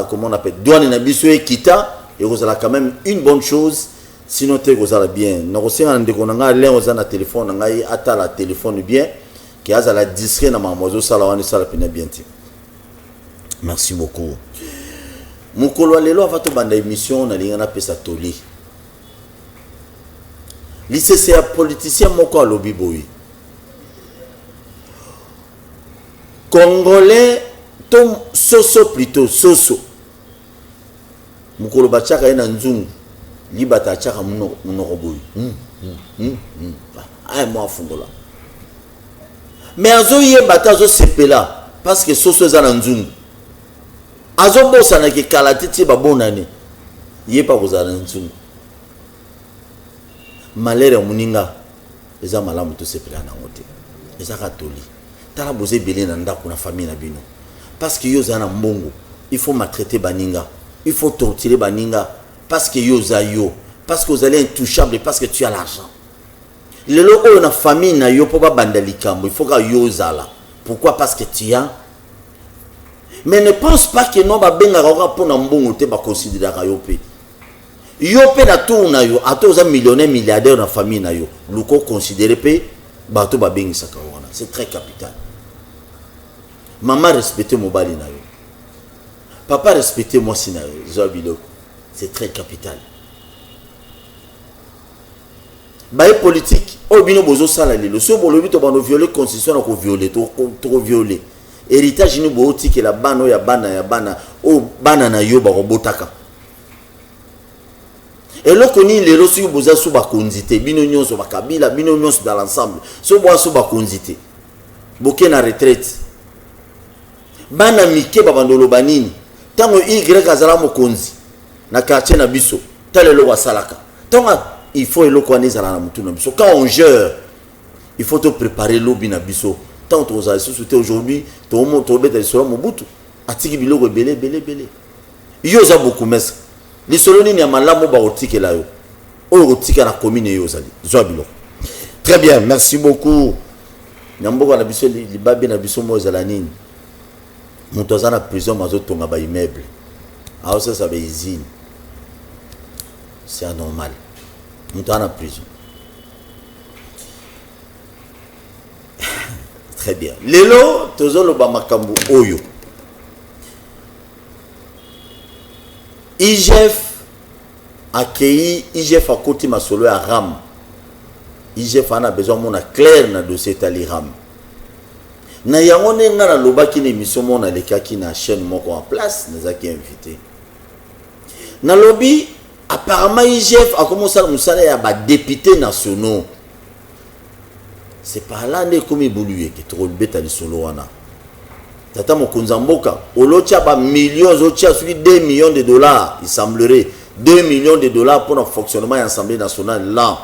comment on appelle, douane na biso et kita, et vous avez quand même une bonne chose, sinon vous allez bien. Nous aussi on a un téléphone, on a un téléphone bien, qui a la discret na mamozo salawani sala pena bien. Merci beaucoup. Mukolo lelo avato banda émission na linga na pesa toli. L'ICC a politicien moko a lobby boy. Congolais tom soso plutôt soso. Mukolo bachaka ena nzungu libata chaka munoko boy. Ay mo afungola. Mais azo yebata zo sepela parce que soso za na nzungu. Azo bosa na ke kalatiti ba bonane. Yepa kozala nzungu. Malheur muninga eza malamu to sepela na ngote. Eza katoli. Tala boze belé na ndako na famille na bino. Parce que yo za na mbongo, il faut maltraiter baninga. Il faut torturer baninga parce que yo za yo, parce que vous allez intouchable parce que tu as l'argent. Lelo o na famille na yo po ba bandalikambo, il faut que yo zala. Pourquoi? Parce que tu as. Mais ne pense pas que non ba benga ka pour na mbongo te ba considérer ka yo pe. Yo pe na tour na yo, ato za millionnaire milliardaire na famille na yo, luko considérer pe ba to ba bengi saka wana. C'est très capital. Maman respecter mon bali na yo. Papa respecter moi si na yo, biloko. C'est très capital. Baye politique, o bino bozo sala lelo, so bolobi to bano violer constitution ko violer, to violer. Héritage ni bo tiki la bano ya bana o bana na yo ba robotaka. Et là koni lelo so boza so ba konzité, bino nyonso ba kabila, bino nyonso dans l'ensemble. So bo so ba konzité. Boke na retraite. Bana mike ba bandolo banini. Tango Y azala mokonzi na quartier na biso, talelo wa salaka. Tango il faut eloko anezala na mutu na biso. Quand on gère, il faut te préparer lobi na biso. Tant aux associés aujourd'hui, tout le monde tombé dans le sol Mobutu. Atiki biloko belé. Yo za beaucoup mes. Les soloni ni amalamu ba otike la yo. O otike na commune yo zali. Zo biloko. Très bien, merci beaucoup. Nyamboka na biso li babe na biso mo zala nini. Mutu za na prison mazo tonga ba immeuble. Ah ça ba usine. C'est anormal. Mutu na prison. Très bien. Lelo, tozolo ba makambu oyo. IGF accueilli, IGF a côté ma solo à RAM. IGF a besoin mon clair na dossier tali RAM. Na yangone ngana loba ki émission mon na leka ki na chaîne moko en place, nous a qui invité. Na lobby apparemment IGF a commencé à musala ya ba députés nationaux. C'est par là comme évoluer que trop bête à solo wana. Tata mokonza mboka, olocha ba millions, ocha sur 2 millions de dollars, il semblerait 2 millions de dollars pour le fonctionnement de l'Assemblée nationale là.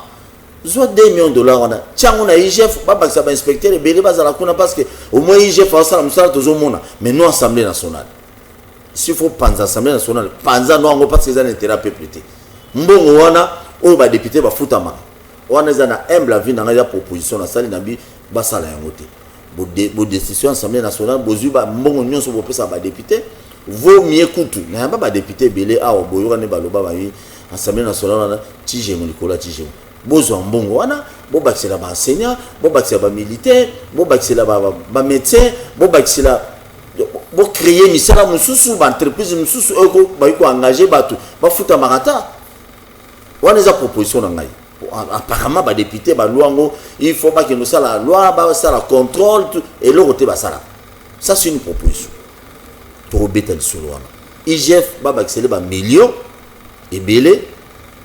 Soit 2 millions de dollars wana. Tiens on a IGF pas parce que ça va inspecter les belé bazala kuna parce que au moins IGF a ça musala tozo mona, mais non Assemblée nationale. S'il faut penser Assemblée nationale, penser non parce que ça n'intérêt peuple. Mbongo wana o ba député ba futama. On est na humble vie dans la proposition na sali nabi basala yangote bo décision Assemblée nationale bozuba mbongo nyonso bo pesa ba député vaut mieux kutu na ba député belé a boyo ne baloba ba Assemblée nationale ti jemo likola ti jemo bozo mbongo wana bo bakisela ba enseignant bo bakisela ba militaire bo bakisela ba médecin bo bakisela bo créer misala mususu ba entreprise mususu eko ba ko engager batu ba futa marata wana za proposition na ngai. Apparemment ba député ba luango il faut pas que nous ça la loi ba ça la contrôle et le côté ba ça là ça c'est une proposition pour bêta de solo wana IGF ba accéder ba millions et belé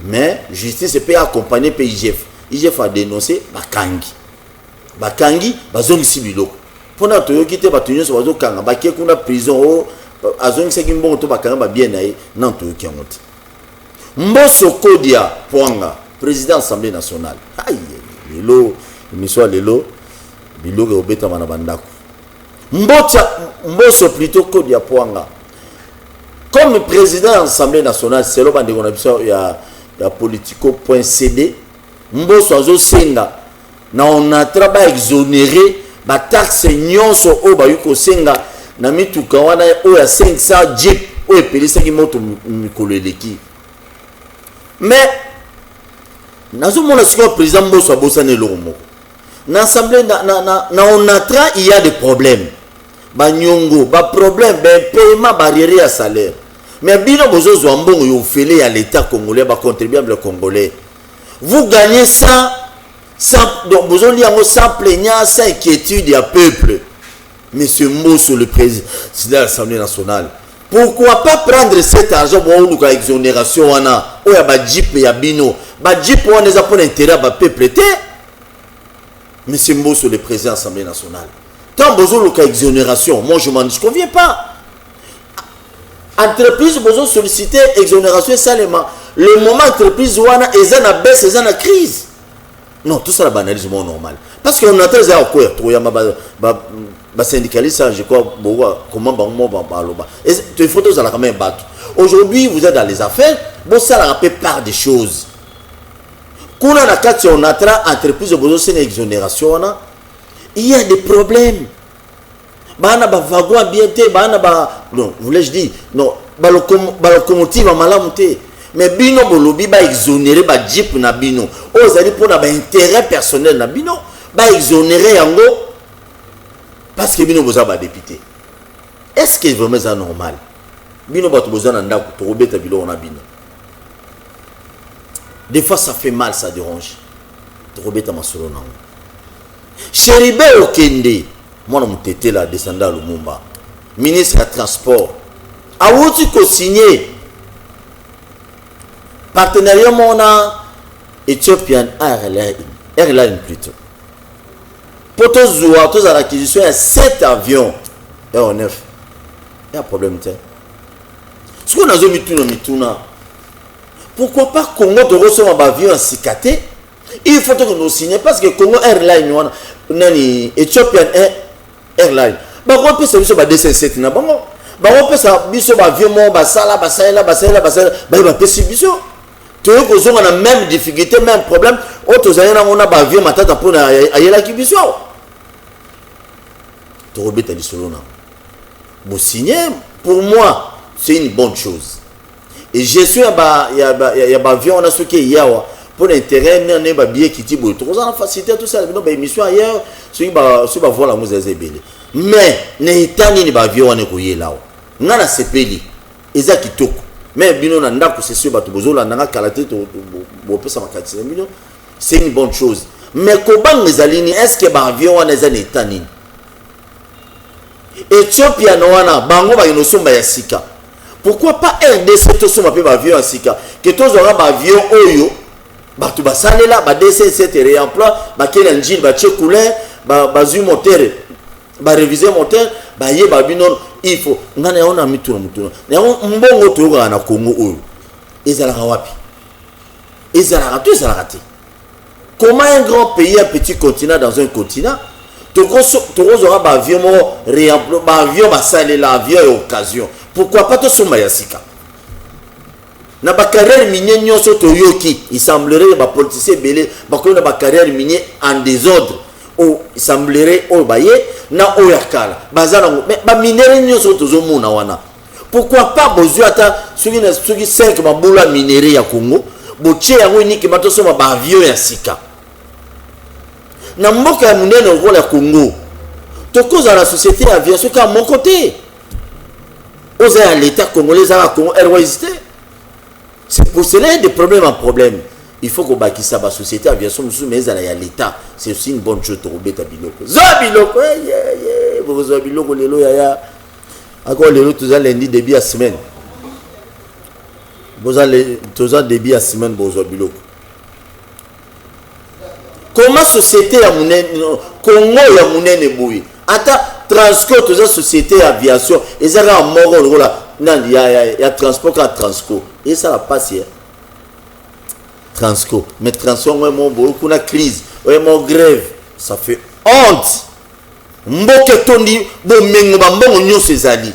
mais justice peut accompagner IGF a dénoncé ba kangi ba zongi biloko pona to yokite ba tunyo so ba zo kanga ba ke kuna prison o azongi se kimbongo to ba kanga ba bien nae nan to yokiangote mboso kodia poanga président de l'Assemblée nationale. Aïe, lelo, émission lelo, biloko obeta mana bandako. Mboso plutôt que dia poanga. Comme président de l'Assemblée nationale, c'est le bande qu'on a besoin ya politico.cd. Mboso azo senga na on a travail exonéré ba taxe nyonso o ba yuko senga na mituka wana oyo ya 500 jeep oyo epelisaki moto mikolo eleki. Mais nazomona sikoyo président Mbosso abosani eloko moko na assemblée na onatra il y a des problèmes banyongo ba problème ben paiement barrière ya salaire. Mais bino bozozwa mbongo yo fele ya l'état congolais ba contribuable congolais. Vous gagnez ça sans donc besoin sans plaignant, sans inquiétude à peuple. Monsieur Mbosso, le président de l'Assemblée nationale, pourquoi pas prendre cet argent pour une exonération? On a ba jeep ya bino, ba jeep on les a pour intérêt ba peuple. Monsieur Mbosso, le président de l'Assemblée nationale, tant besoin de exonération, moi je m'en conviens pas. Entreprise besoin solliciter exonération seulement. Le moment entreprise wana eza na baisse, eza na crise. Non, tout ça la banalisme normal. Parce qu'on a très à quoi syndicaliste, je crois, comment baloba. Et tu photos à la même battre. Aujourd'hui, vous êtes dans les affaires, bon ça la rappelle par des choses. Quand on a quatre on a entreprise besoin c'est une exonération, il y a des problèmes. Bana ba wagon bien té, bana ba non, voulais-je dire non, ba locomotive malamuté. Mais bino bolobi ba exonérer ba jeep na bino. Ozali pour na ba intérêt personnel na bino, ba exonérer yango parce que bino boza ba député. Est-ce que vraiment c'est normal? Bino ba to boza na ndako to robeta bilo na bino. Des fois ça fait mal, ça dérange. To robeta masolo na. Cheribe Okende, moi na mutete la descendant Lumumba. Ministre des Transports. A outi ko signer partenariat mon Ethiopian Airline plutôt. Pour tous à l'acquisition, il y a 7 avions Aéronef. Il y a un problème. Ce qu'on a mis pourquoi pas Congo de recevoir un avion en cicaté? Il faut que nous signions parce que Congo Airline, Ethiopian Airline. Bah, on peut se dire que DC7 n'a pas bon. Bah, on peut se dire que avion, bah, ça là, bah, il va payer ce tu vois qu'on a la même difficulté, même problème. Autres années, on a bavié ma tête pour aller la kibiso. Tu rebelles à l'isolo. Vous signez, pour moi, c'est une bonne chose. Et je suis il y a bavion, on a ce qui est hier. Pour l'intérêt, on a un billet qui dit, on a facilité tout ça. Mais émission ailleurs, ceux qui va voir la musique est mais, n'étant ni bavion, on est couillé là. On a la CPLI. Et ça qui toque. Mais bino na ndako c'est sûr bato bozola nanga kalaté to pesa makatisi bino c'est une bonne chose. Mais kobang ezalini est-ce que ba avion wana eza n'état nini? Ethiopia no wana bango ba inosomba ya sika. Pourquoi pas RDC to soma pe ba avion ya sika? Que tous aura ba avion oyo bato basalela ba DC7 réemploi ba kela njil ba tchekule ba zu moteur ba réviser moteur ba ye ba bino. Il faut ngana on a mis tout le monde na mbongo to na Congo oyo ezalaka wapi ezalaka tout ça raté. Comment un grand pays, un petit continent dans un continent tu aura ba avion réemploi ba avion ba salé la avion et occasion pourquoi pas to soma yasika na ba carrière minière nyonso to yoki il semblerait ba politicien belé ba ko na ba carrière minière en désordre ou il semblerait au baye na oyakala bazala mais ba minéraux nyonso tozomona wana pourquoi pas besoin ata soki 5 mabula minéraux ya Congo boche yango unique matosoma ba avion ya sika na mboka ya munene au la Congo tokoza la société aviation ka mon côté oza à l'état congolais à Congo Airways c'est pour cela des problèmes en problème. Il faut qu'on bâtisse ça, la société aviation, mais à l'État. C'est aussi une bonne chose pour Robeta Biloko. Zabiloko, vous Zabiloko, les lois, encore les lois, tous les lundi, début à semaine. Vous allez tous les début à semaine, vous Zabiloko. Comment société à mon Congo ya mon boui. Attends, Transco, toutes les sociétés aviation, et ça va en mort, là, il y a transport à Transco. Et ça va passer. Transco. Mais Transco, beaucoup de crise, mon grève, ça fait honte. Mboke tondi, bo mengo bambongo nyonso ezali.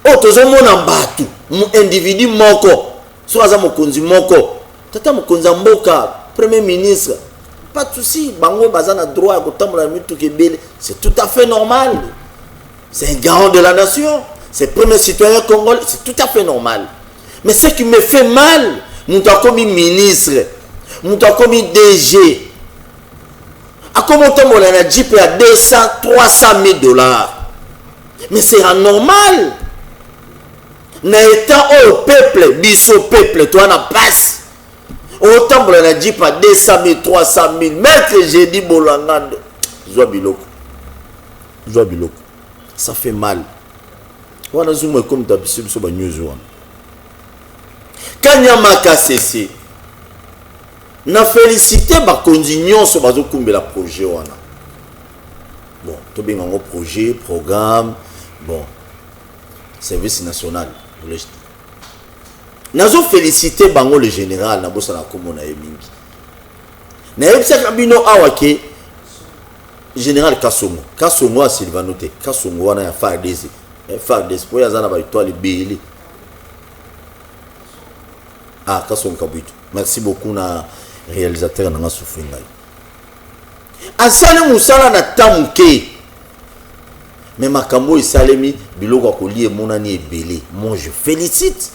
O tozomona mbatu, mu individu moko, so aza mokonzi moko. Tata mokonzi mboka, premier ministre, pas de souci. Bango bazana droit à côté de la mutuelle kebele, c'est tout à fait normal. C'est un garant de la nation. C'est le premier citoyen congolais, c'est tout à fait normal. Mais ce qui me fait mal, nous avons commis ministre, nous avons commis DG. À comment on a dit à 200, 300 000 $. Mais c'est anormal. N'étant au peuple, biso peuple, toi na passe. Autant on a dit à 200 000, 300 000. Maître, j'ai dit bolangando. Zoa biloko. Ça fait mal. Wana zoom comme d'habitude sur news one. Kanyamaka cessé. Na félicité ba continuer sur bazo kumbela projet wana. Bon, to bien un projet, programme, bon. Service national. Nazo félicité bango le général na bossa na komona yemingi. Na yebisa kabino awake général Kasongo a Sylvanoté. Kasongo wana ya FARDC. FARDC pour yazana ba étoile béli. Ah, Kasongo Kabuito. Merci beaucoup na réalisateur na souffringa. Asale musala na tamuke. Mais makambo isalemi biloko kolie monani ebele. Moi je félicite.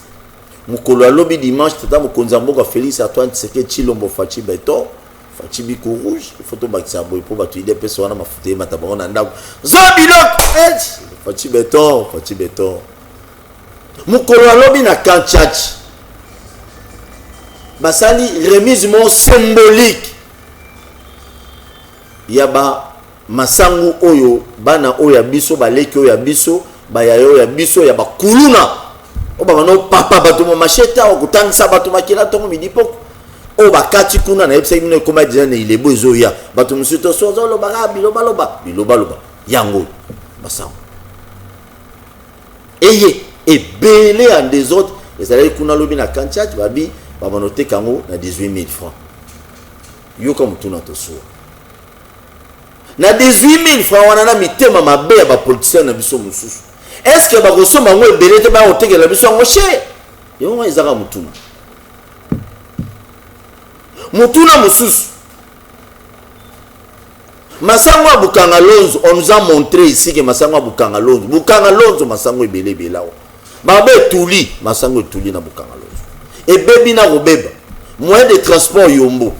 Mukolo alobi dimanche tata mokonzambo ka Félix Antoine Tshisekedi Chilombo Fachi Beto. Fachi biko rouge, photo bakisa boy pour batu ide peso wana mafute matabaro na ndako. Zo biloko. Fachi Beto. Mukolo alobi na Kanchachi. Basali remise mon symbolique. Yaba masangu oyo bana oyo ya biso baleki oyo ya biso bayayo ya biso ya bakuluna oba bano papa bato mo macheta okutangisa bato makila tongo midi poko o bakati kuna na epsa imine koma déjà ne ilebo ezoya bato musuto sozo lo baka biloba yango basangu eye ebele en des autres ezali kuna lobi na Kanchachi babi babanote kango na 18 000 francs yo comme tout notre soir na 18 000 francs wana na mitema mabe ya ba politiciens na biso mususu. Est-ce que ba kosoma ngo ebele te ba otekela biso ngo che? Yo ezaka mutuna mususu. Masango abukanga lonzo, on nous a montré ici que masango abukanga lonzo masango ebele belao. Babe tuli masango tuli na bukanga lonzo. E bebi na robeba. Moyen de transport yombo.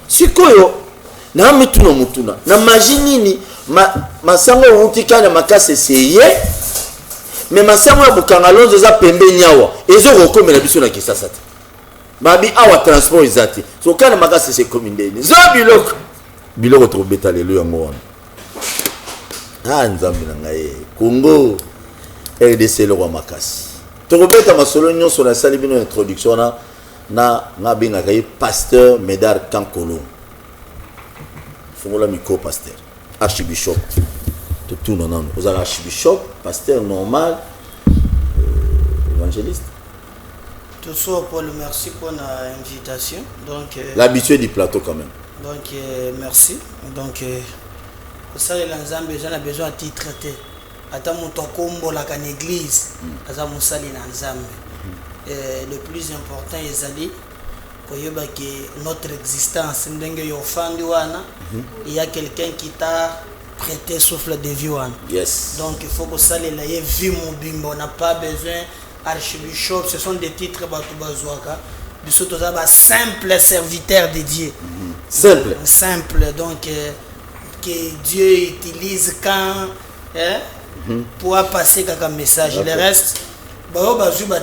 Sikoyo na mutuna na majini ni masango utikana makase seye mais masango ya bukanga lonzo za pembe nyawa ezo kokomela biso na Kisasa te babi awa transport ezati so kana makase se komindeni zo biloko trop beta lelo yango wana nzambi na ngai Congo RDC le roi makasi to beta masolo nyonso na sali bino introduction na ngabinga kay pasteur Médard Kankolo Fongola micro pasteur archibishop tout non vous avez archibishop pasteur normal évangéliste tout ça Paul merci pour l'invitation donc l'habitué du plateau quand même donc merci donc ça les ensemble j'en a besoin de traiter ata moto kombo la kan église aza musali na nzambe le plus important ezali que notre existence il y a quelqu'un qui t'a prêté souffle de vie yes. Donc il faut que ça les vie mon bimbo on n'a pas besoin archibishop ce sont des titres simple serviteur de Dieu simple donc que Dieu utilise quand pour passer quelques message le reste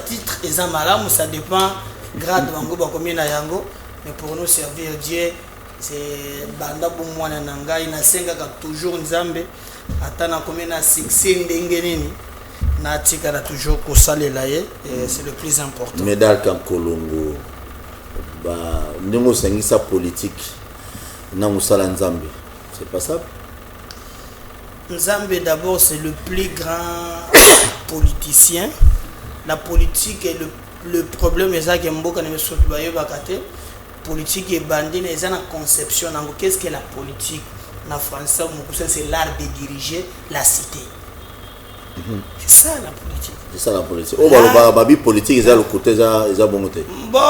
titre et ça dépend grade bango ba combien na yango mais pour nous servir Dieu c'est banda bu mwana na ngai na senga ka toujours nzambe atana combien na 16 ndenge nini na tika na toujours ko salela ye c'est le plus important. Médard Kankolongo ba ndingo sengisa politique na musala nzambe c'est pas ça. Nzambe d'abord c'est le plus grand politicien. La politique est le problème est que mboka ne se bayo bakate politique et bandine est une conception en qu'est-ce que la politique en français c'est l'art de diriger la cité. C'est ça la politique. C'est ça la politique. Oh bah babi politique ils a le côté ils a bon côté. Bon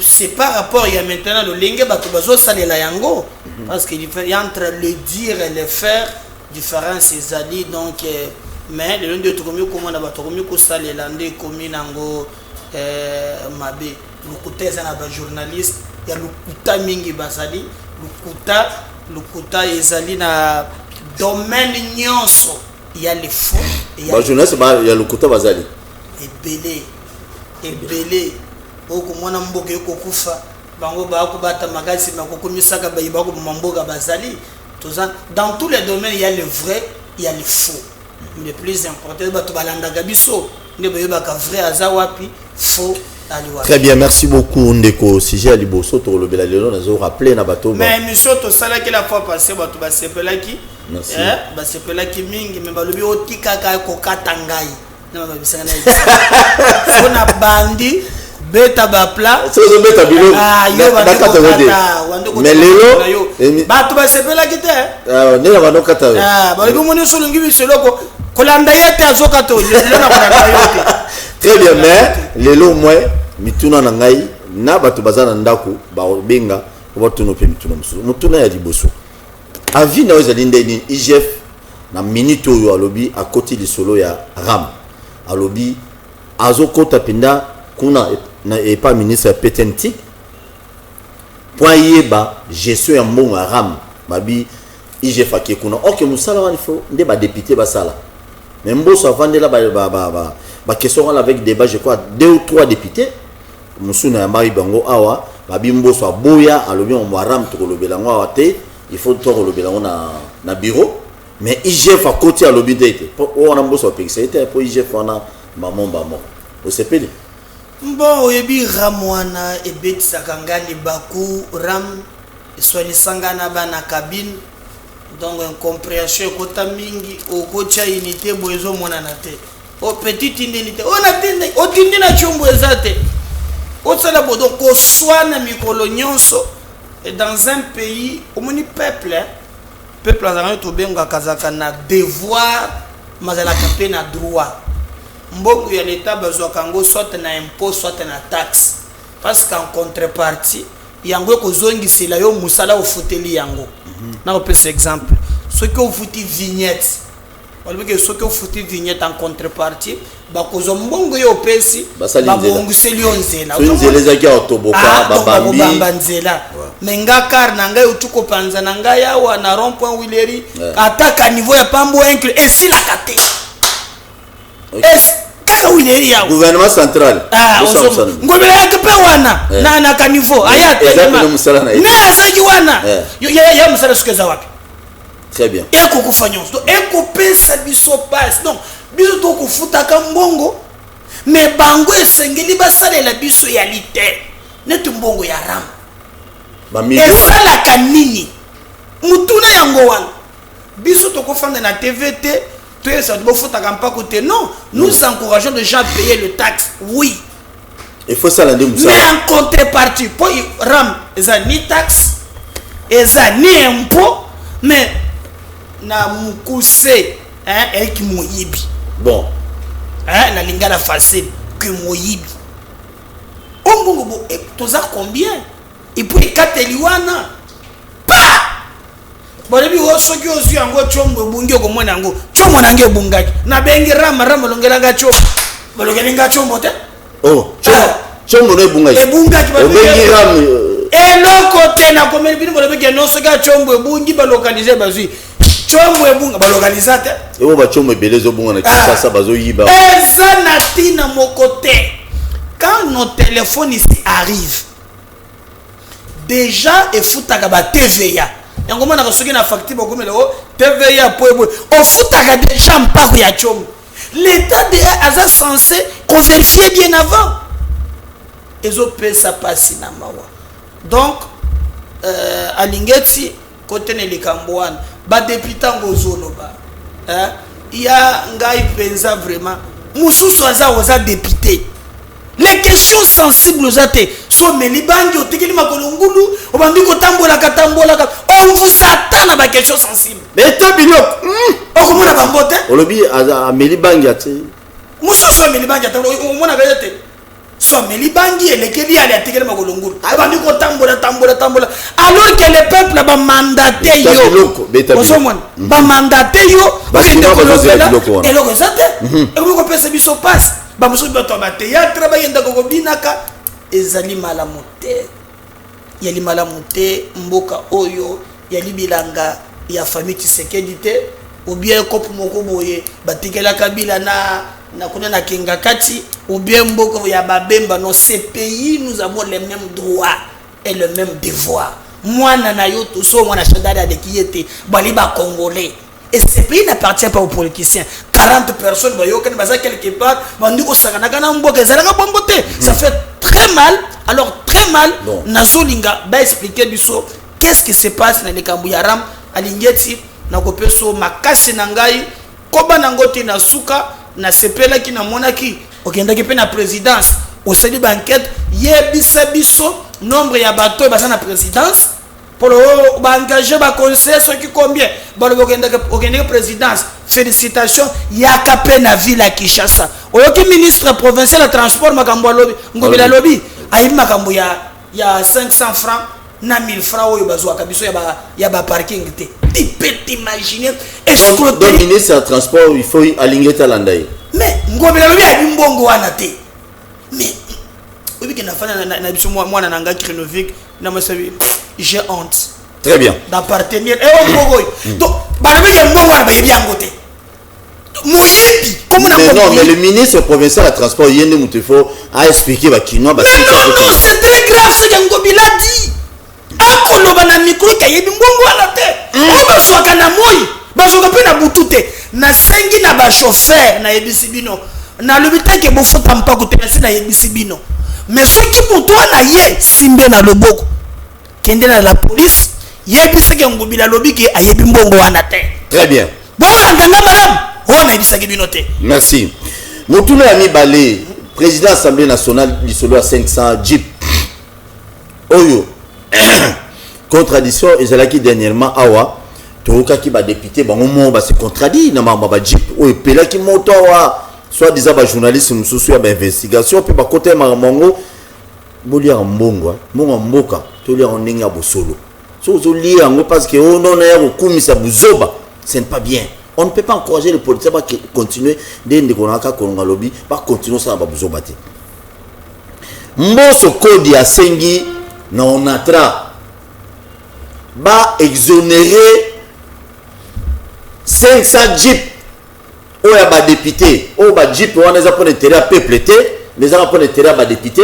c'est par rapport il y a maintenant le lingue bato bazo salela yango Parce qu'il y a entre le dire et le faire, différence ezali donc mais le ndio tokomi komona ba tokomi ko salela nde komi nango mabe lukuta eza na ba journaliste ya lukuta mingi basali lukuta ezali na domaine nyonso il y a les faux ba journaliste ba ya lukuta bazali ebele okomona mboka ekokufa bango bakobata makasi bakokomisaka bayiba ko mamboka bazali. Dans tous les domaines, il y a le vrai, il y a le faux. Le plus important, très bien, merci beaucoup Ndeko. Sujet à Liboso, tu le bel nous avons rappelé na bateau. Mais monsieur, tu sais que la fois passée, tu vas se peler qui? Merci. Bah se peler qui mingi, mais bah le bio tika ka kokatangai. Non, bah bisanga na. Fona bandi. Beta bapla so beta bilo yo mais lelo bato basepela kite nela bano kata ba libo moni solo ngibi seloko kolanda yete azokato lelo na kolanda yote. Très bien, mais lelo moi mituna na ngai na bato bazana ndako ba benga ba tuno pe mituna musu mutuna ya Liboso avi na weza lindeni IGF na minute oyo alobi à côté du solo ya Ram alobi azokota pinda kuna et pas ministre PTNT point yeba gestion ya mbongo Ram babi IGF akekuna OK musala wani fo nde ba député basala mais mboso avandela ba question avec débat je crois 2 ou 3 députés musuna ya mari bango awa babi mboso aboya alobi on Ram to kolobela ngo awa te il faut to kolobela ngo na bureau mais IGF à côté alobi te on a mboso pexete pour IGF on a maman au CPD. Bon, oyebi ramwana ebetisaka ngani baku ram swali sangana bana cabine donc incompréhension kota mingi okocha unité boezo mona na te o petite unité on atende o tindina chombo ezate o tsala bodo ko swana mikolo nyonso et dans un pays omoni peuple azanga to benga kazaka na devoir mazala kapé na droit. Mbongo ya l'état besoin kango soit na impôt soit na taxe parce qu'en contrepartie yango ko zongi sila yo musala o foteli yango na opese exemple ce que vous fouti vignette wala que ce que vous fouti vignette en contrepartie ba ko zo mbongo yo pesi ba bongo seli onzela onzela za otoboka babambi nzela menga kar na ngai utuko panza na ngai awa na rond point Wileri ataka niveau ya pambo inclus et si la kate gouvernement central ngobela yakpe wana na kanivo ayate na azaki wana ya musala sukeza wapi. Très bien eko kufanya so eko pesa biso passe donc biso to kufuta ka mbongo mais bango esengeli basalela biso ya lite netu mbongo ya Ram esala kanini mutuna yango wana biso to kofanda na TVT. Non, nous encourageons les gens à payer le taxe. Oui. Il faut ça l'aider. Mais en contrepartie, pour Ram, ils n'ont ni taxe, ils n'ont ni impôt, mais na mukuse, hein, qui moyibi. Bon. Hein, la lingala facile, qui moyibi. On bongo, tu as combien? Et puis, Kateliwana. Balebi osoki osu yango chombo bungi ko mwana yango chombo nange bungaki na bengi rama longelanga chombo balongelinga chombo te chombo ne bungaki bengi ram eloko te na komeli bino balebi no soka chombo bungi balokalize bazui chombo ebunga balokaliza te ebo ba chombo belezo bunga na kisasa bazo yiba eza na tina mokote quand nos téléphones ici arrivent déjà efutaka ba TVA yango mana kosoki na facture bokomela o TVA po ebo o futaka déjà mpako ya chombo l'état de aza censé vérifier bien avant ezo pesa pasi na mawa donc alingeti côté ne likambwana ba député ngozolo ba ya ngai penza vraiment mususu aza député. Les questions sensibles aux athées sont mais libangi au tekeli makolongulu obandi ko tambola on vous attend à la question sensible mais tabilok okomona bambote olobi a melibangi ate mususu melibangi ate omona gayete so ameli bangi elekeli ali atikeli makolongulu abandi kotambola tambola alors que le peuple ba mandaté yo osomona ba mandaté yo okende kolobela eloko ezate ekoko pesa biso passe ba muso bato ba théâtre ba yenda kokobinaka ezali malamu te yali malamu te mboka oyo yali bilanga ya famille Tshisekedi te ou bien kopu moko boye batikela Kabila na kuna na kinga kati ou bien mboko ya babemba. Non, ces pays nous avons les mêmes droits et le même devoir. Moi na yo tout so moi na chandada de qui était baliba congolais et ces pays n'appartient pas aux politiciens. 40 personnes ba yo kan baza quelque part bandi ko sakana kana mboka zalaka bombote. Ça fait très mal. Alors très mal nazolinga ba expliquer biso qu'est-ce qui se passe na likambu ya ram alingeti na kopeso makasi na ngai koba na ngoti na suka na sepela ki na monaki okenda ki pe na présidence au sali banquette yebisa biso nombre ya bato basa na présidence pour ba engager ba conseil ce qui combien balo okenda présidence. Félicitations yaka pe na ville ya Kinshasa oyoki ministre provincial de transport makambo lobi ngobila lobi ayi makambo ya 500 francs na 1000 francs oyo bazwa kabiso ya ba parking te. Tu peux t'imaginer escroquerie. Le ministre de transport il faut aligner talandai mais ngobila lobi ya mbongo wana te mais obi ke na fana na biso mwana na nga Krenovic na masabi j'ai honte. Très bien d'appartenir et au Congo donc balobi ke mbongo wana ba yebiango te moyebi comme na non mais le ministre provincial de transport yende mutefo a expliqué ba kinois ba mais non c'est très grave ce que ngobila dit akoloba na micro ka yebi mbongo wana te o basoka na moi basoka pe na butu te na sengi na ba chauffeur na yebisi bino na lobite ke bofota mpako te na yebisi bino mais soki mutu wana ye simbe na loboko kende na la police yebisi ke ngobila lobi ke ayebi mbongo wana te. Très bien bon andanga madame on a yebisa ke bino te. Merci Mutuna ya mibale président assemblée nationale lisolo 500 jeep oyo contradiction ezalaki dernièrement awa tokaki ba député bango mo ba se contradit na mama ba jeep oyo pelaki moto awa soit disant ba journaliste mususu ya ba investigation pe ba côté mango bolia mbongo mboka tolia ndenge ya bosolo so ozolia ngo parce que on a ya kokumisa buzoba ce n'est pas bien. On ne peut pas encourager les politiciens à continuer de konga lobby pas continuer ça ba buzoba te mboso kodi ya sengi na onatra ba exonérer 500 jeep oya ba député o ba jeep wana za pour intérêt à peuple te mais ça pour intérêt à ba député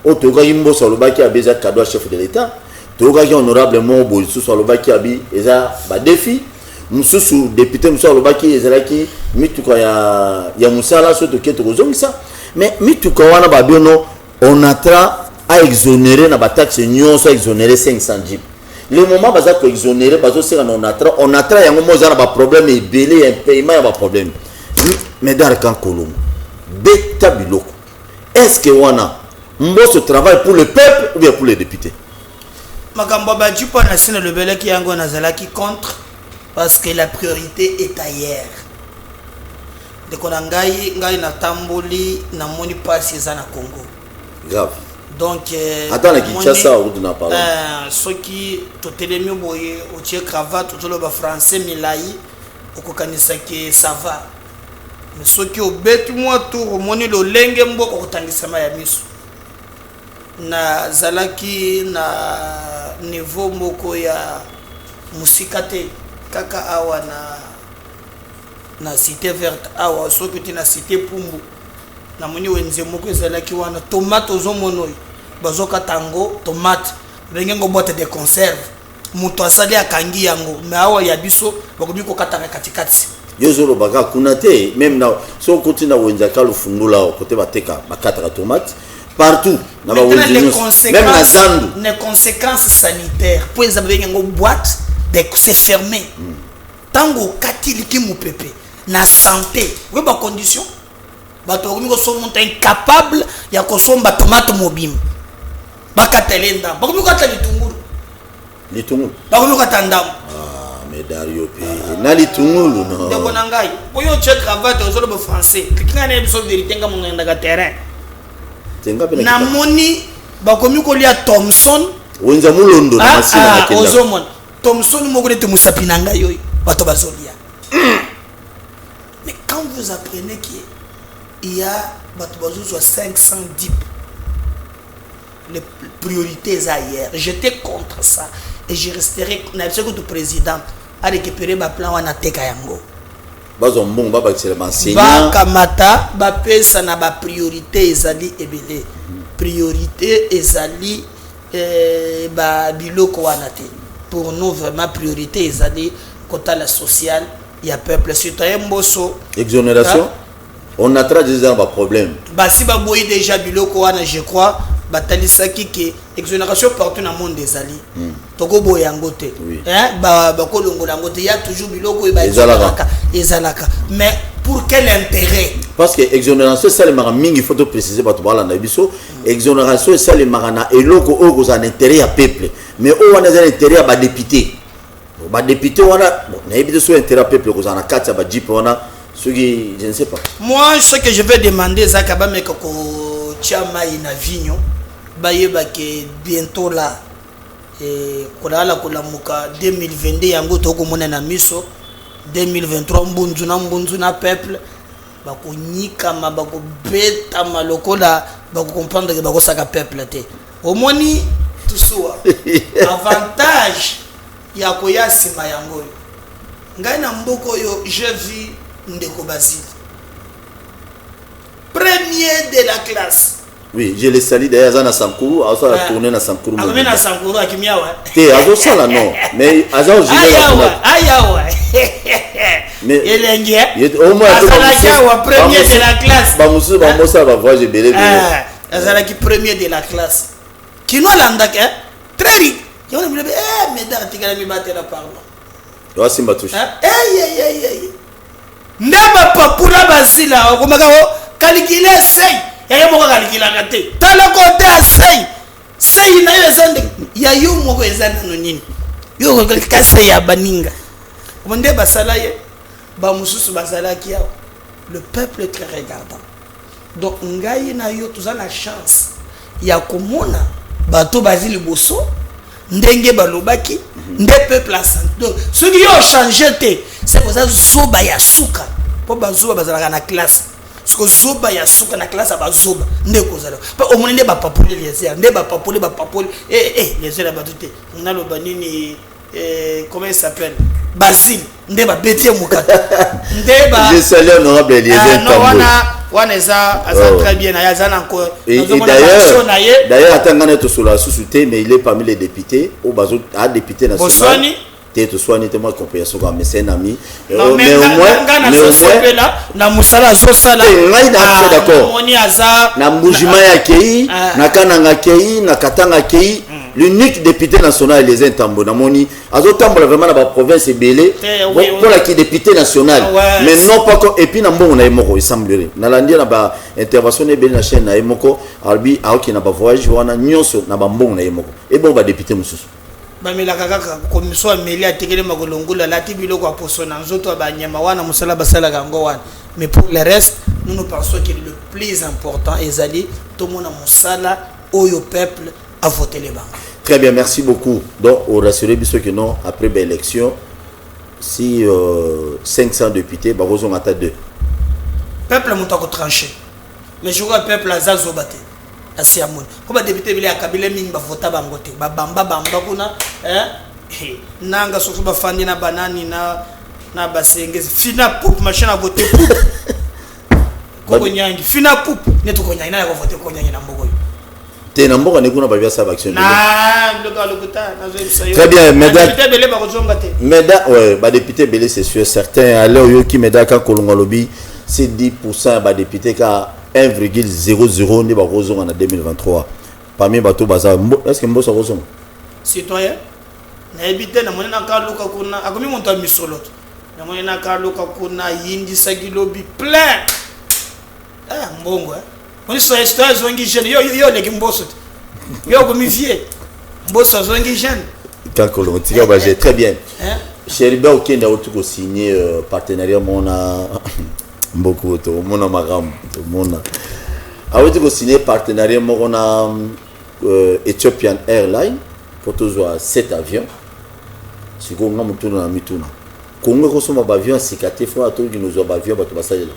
o toka yimbo solobaki abeza cadeau chef de l'état toka ki honorable mo bolisu solobaki abi eza ba défi mususu député mususu solobaki ezalaki mituka ya musala so to keto kozongisa mais mituka wana ba biono onatra a exonéré na ba taxe nyonso exonéré 500 jeep. Le moment baza ko exonéré bazo sera on atra yango moza na ba problème ebele un paiement ya ba problème mais dans kan kolom beta biloko est-ce que wana mboso travaille pour le peuple ou bien pour les députés makambo ba jipa na sina le bele ki yango nazalaki contre parce que la priorité est ailleurs de konangai ngai na tamboli na moni passe za na Congo grave. Donc attends la Kinshasa ou na parler ceux qui totelemi boye o tie cravate to le ba français milai okokanisa ke ça va mais ceux qui obetu moi tour moni lo lenge mboko kotangisa ma ya miso na zalaki na niveau moko ya musikate kaka awa na cité verte awa ceux qui na cité Pumbu na moni wenze moko ezalaki wana tomate ozomono bazoka tango tomate bengengo boîte de conserve muto asali akangi yango mais awa ya biso bakobi ko kataka katikati yozolo baka kunate même na so continue na wenza ka lufungula côté bateka bakataka tomate partout na ba wenza même na zandu les conséquences sanitaires pour les bengengo boîte de c'est fermé tango katili ki mupepe na santé we ba condition bato komiko so monta incapable ya kosomba tomate mobim bakatelenda bakomiko ata litungulu bakomiko ata ndamu mais Dario pe na litungulu no ndeko na ngai oyo che cravate ozolo ba français kinga na biso vérité nga mongenda ka terrain namoni bakomi kolia Thompson wenza mulondo na masina na kenda ozomon Thompson moko nete musapi na ngai yoy bato bazolia. Mais quand vous apprenez qu'il y a bato bazozo 510 les priorités ailleurs, j'étais contre ça et je resterai n'absolu que président à récupérer ma plan wana teka yango bazombo baba excellent enseignant ba kamata ba pesa na ba priorité ezali ebele priorité ezali ba biloko wana te pour nous vraiment priorité ezali côté la sociale il y a peuple citoyen mboso exonération on a traduit un problème ba si ba boyi déjà biloko wana je crois batalisaki ke exonération partout dans le monde des alliés toko boyango te ba kolongola ngo te ya toujours biloko ba ezalaka mais pour quel intérêt? Parce que exonération ça les mara mingi, il faut préciser ba to bala na biso exonération ça les mara na eloko ogo za intérêt à peuple mais o wana za intérêt ba député wana bon na ebité so intérêt à peuple ko za na kati ba jipe wana soki je ne sais pas. Moi ce que je vais demander zakaba meka ko chama ina vigno bayeba ke bientôt là et kolala kolamuka 2022 yango toko mona na miso 2023 mbunzu na peuple bako nyika ma bako beta malokola bako comprendre que bako saka peuple te omoni tusuwa avantage ya koya sima yango ngai na mboko yo je vis ndeko Basile premier de la classe. Oui, je les salue d'ailleurs Azana Sankuru, Azo la tourner na Sankuru. Amena Sankuru akimiawa. Té Azo sala non, mais Azo ayawa. Mais elengi. Au moins Azala premier de la classe. Ba musu ba mosa ba voyage belé. Azala qui premier de la classe. Kino landaka très vite. Yo me mais tigala mi batela pardon. Yo simba touche. Ndaba papula basila okomaka o calculer sei. Ya moko kalikila ngate tala kote sei na yo zande ya yo moko ezana no nini yo ko kase ya baninga monde basala ye ba mususu basala kia le peuple est très regardant donc ngai na yo tuza la chance ya komona bato bazili boso ndenge balobaki nde peuple a senti donc ce qui yo changer te c'est pour ça zoba ya suka po bazoba bazala na classe ce que zoba ya suka na classe aba zoba ndeko zalo pa omoni nde ba papule les nde ba papule les la batute on a le banini comment il s'appelle Basile nde ba betie mukata nde ba je salue honorable Eliezer Tambo wana eza très bien na yazana encore d'ailleurs atangana to solo susute mais il est parmi les députés au bazo a député national te soigner te moi compréhension comme c'est un ami mais au moins na musala zo sala ngai na d'accord na mbujima ya kei na kananga kei na katanga kei l'unique député national les Ntambo na moni azo tambola vraiment na ba province belé pour la qui député national mais non pas et puis na mbongo na emoko il semblerait na landia na ba intervention ne belé na chaîne na emoko albi aoki na ba voyage wana nyonso na ba mbongo na emoko et bon ba député mususu bamela kaka komiso ameli atekele makolongola lati biloko aposo na nzoto abanyama wana musala basala kango wana mais pour le reste nous pensons que le plus important ezali tout mona musala oyo peuple a voté les banques. Très bien, merci beaucoup. Donc on rassurer biso que non après l'élection si 500 députés barozo ngata 2 peuple mutako tranché mais je vois peuple azazobate asiamoni ko ba député bile akabile mingi ba vota bango te ba bamba kuna nanga soso ba fandi na banani na basengezi fina poup machin a voter poup ko nyangi fina poup neto ko nyangi na ko voter ko nyangi na mbogo te na mbogo ne kuna ba bia sa action na lokuta na zo sayo très bien mesdames député bile ba ko zonga te mesdames ouais ba député bile c'est sûr certains alors yo ki meda ka kolonga lobi c'est 10% ba député ka 1,00 ne ba rozonga na 2023 parmi bato baza est-ce que mboso rozonga citoyen na ebité na mona ka luka kuna akomi monta misoloto na mona ka luka kuna yindi sagilobi plein mbongo on so histoire zongi jeune yo le kimboso yo komi vie mboso zongi jeune quand kolonga tika ba très bien Cheriba okenda otuko signer partenariat mona beaucoup to mona magam to mona avez dit que signé partenariat morona Ethiopian Airlines pour tous 7 avions. Si vous avez un na mituna. Congo kosoma avion sikate faut attendre que nous avions bato basayela.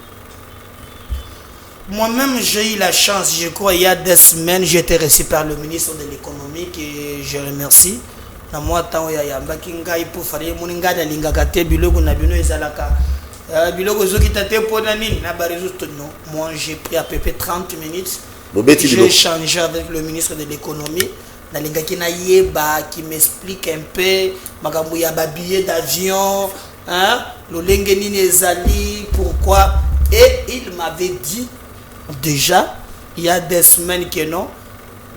Moi-même, j'ai eu la chance, je crois, il y a des semaines, j'ai été reçu par le ministre de l'économie, que je remercie. Na moi, tant il y a bakinga pour faire les moninga de l'ingakate biloko na bino ezalaka. Biloko zoki tate pona nini na barezusto non. Moi, j'ai pris à peu près 30 minutes. J'ai échangé avec le ministre de l'économie. Na lingaki na yeba qui m'explique un peu makambo ya ba billet d'avion, hein, lo lenge nini ezali, pourquoi, et il m'avait dit déjà, il y a des semaines que non,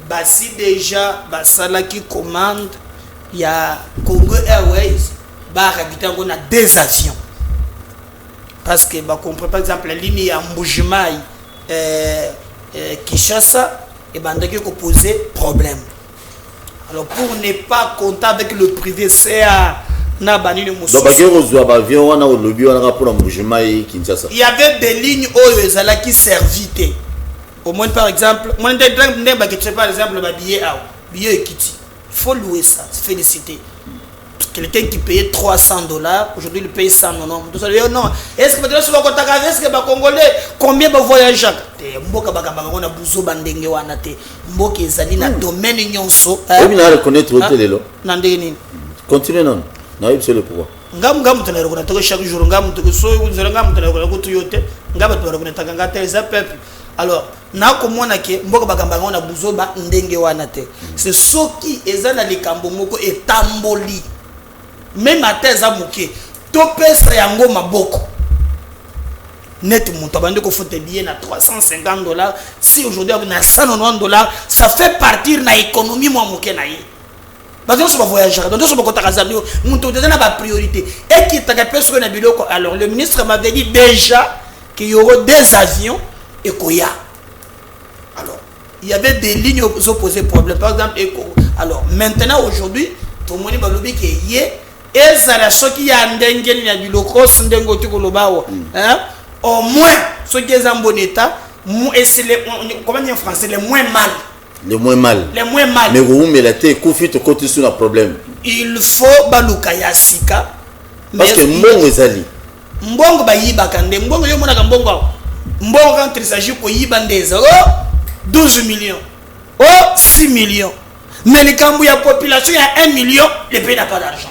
bah si déjà, bah ça là qui commande, il y a Congo Airways, bah on a des avions. Parce que, bah comprenez par exemple, la ligne à Mbujimai, Kinshasa, et bah on a posé problème. Alors pour ne pas compter avec le privé, c'est à Nabani le Moussou. Il y avait des lignes où qui servitaient. Au moins par exemple, moi par exemple le billet Ekiti. Il faut louer ça, féliciter. Quelqu'un qui payait $300, aujourd'hui il paye 100 non. Non. Est-ce que maintenant sur le est-ce que les Congolais combien de voyageurs? Mboka bagamba on a buzo bandenge wana te. Mboka ezali na domaine nyonso. Oui, na reconnaître hôtel là. Nandeni. Continuez non. Na yebse le pouvoir. Ngam tena reconnaître chaque jour ngam to so ngam tena reconnaître yote. Ngam to reconnaître ngata les peuple. Alors, na komona ke mboka bagamba on a buzo ba ndenge wana te. C'est ce qui ezana likambo moko etamboli. Même à tes amouké, tu peux faire yango maboko. Net mon tabande ko faut te billet na $350. Si aujourd'hui on a $190, ça fait partir na économie moi mouké na yi. Parce que on va voyager, donc on va kotakazami, mon to déjà na ba priorité. Et qui t'a personne na biloko. Alors le ministre m'avait dit déjà qu'il y aura des avions et koya. Alors, il y avait des lignes opposées problème. Par exemple, alors maintenant aujourd'hui, tout le monde va lobby que yé et ça la ce qui a ndengeni ya biloko ndengo tikolobawo hein, au moins ce qui est en bon état, et c'est les comment dire en français les moins mal. Les moins mal. Les moins mal. Mais vous mettez kofi to côté sur un problème. Il faut baluka ya sika parce que mbongo ezali. Mbongo ba yiba kande mbongo yo mona ka mbongo. Mbongo quand il s'agit ko yiba ndeza 12 millions. Oh 6 millions. Mais les cambu ya population il y a 1 million, le pays n'a pas d'argent.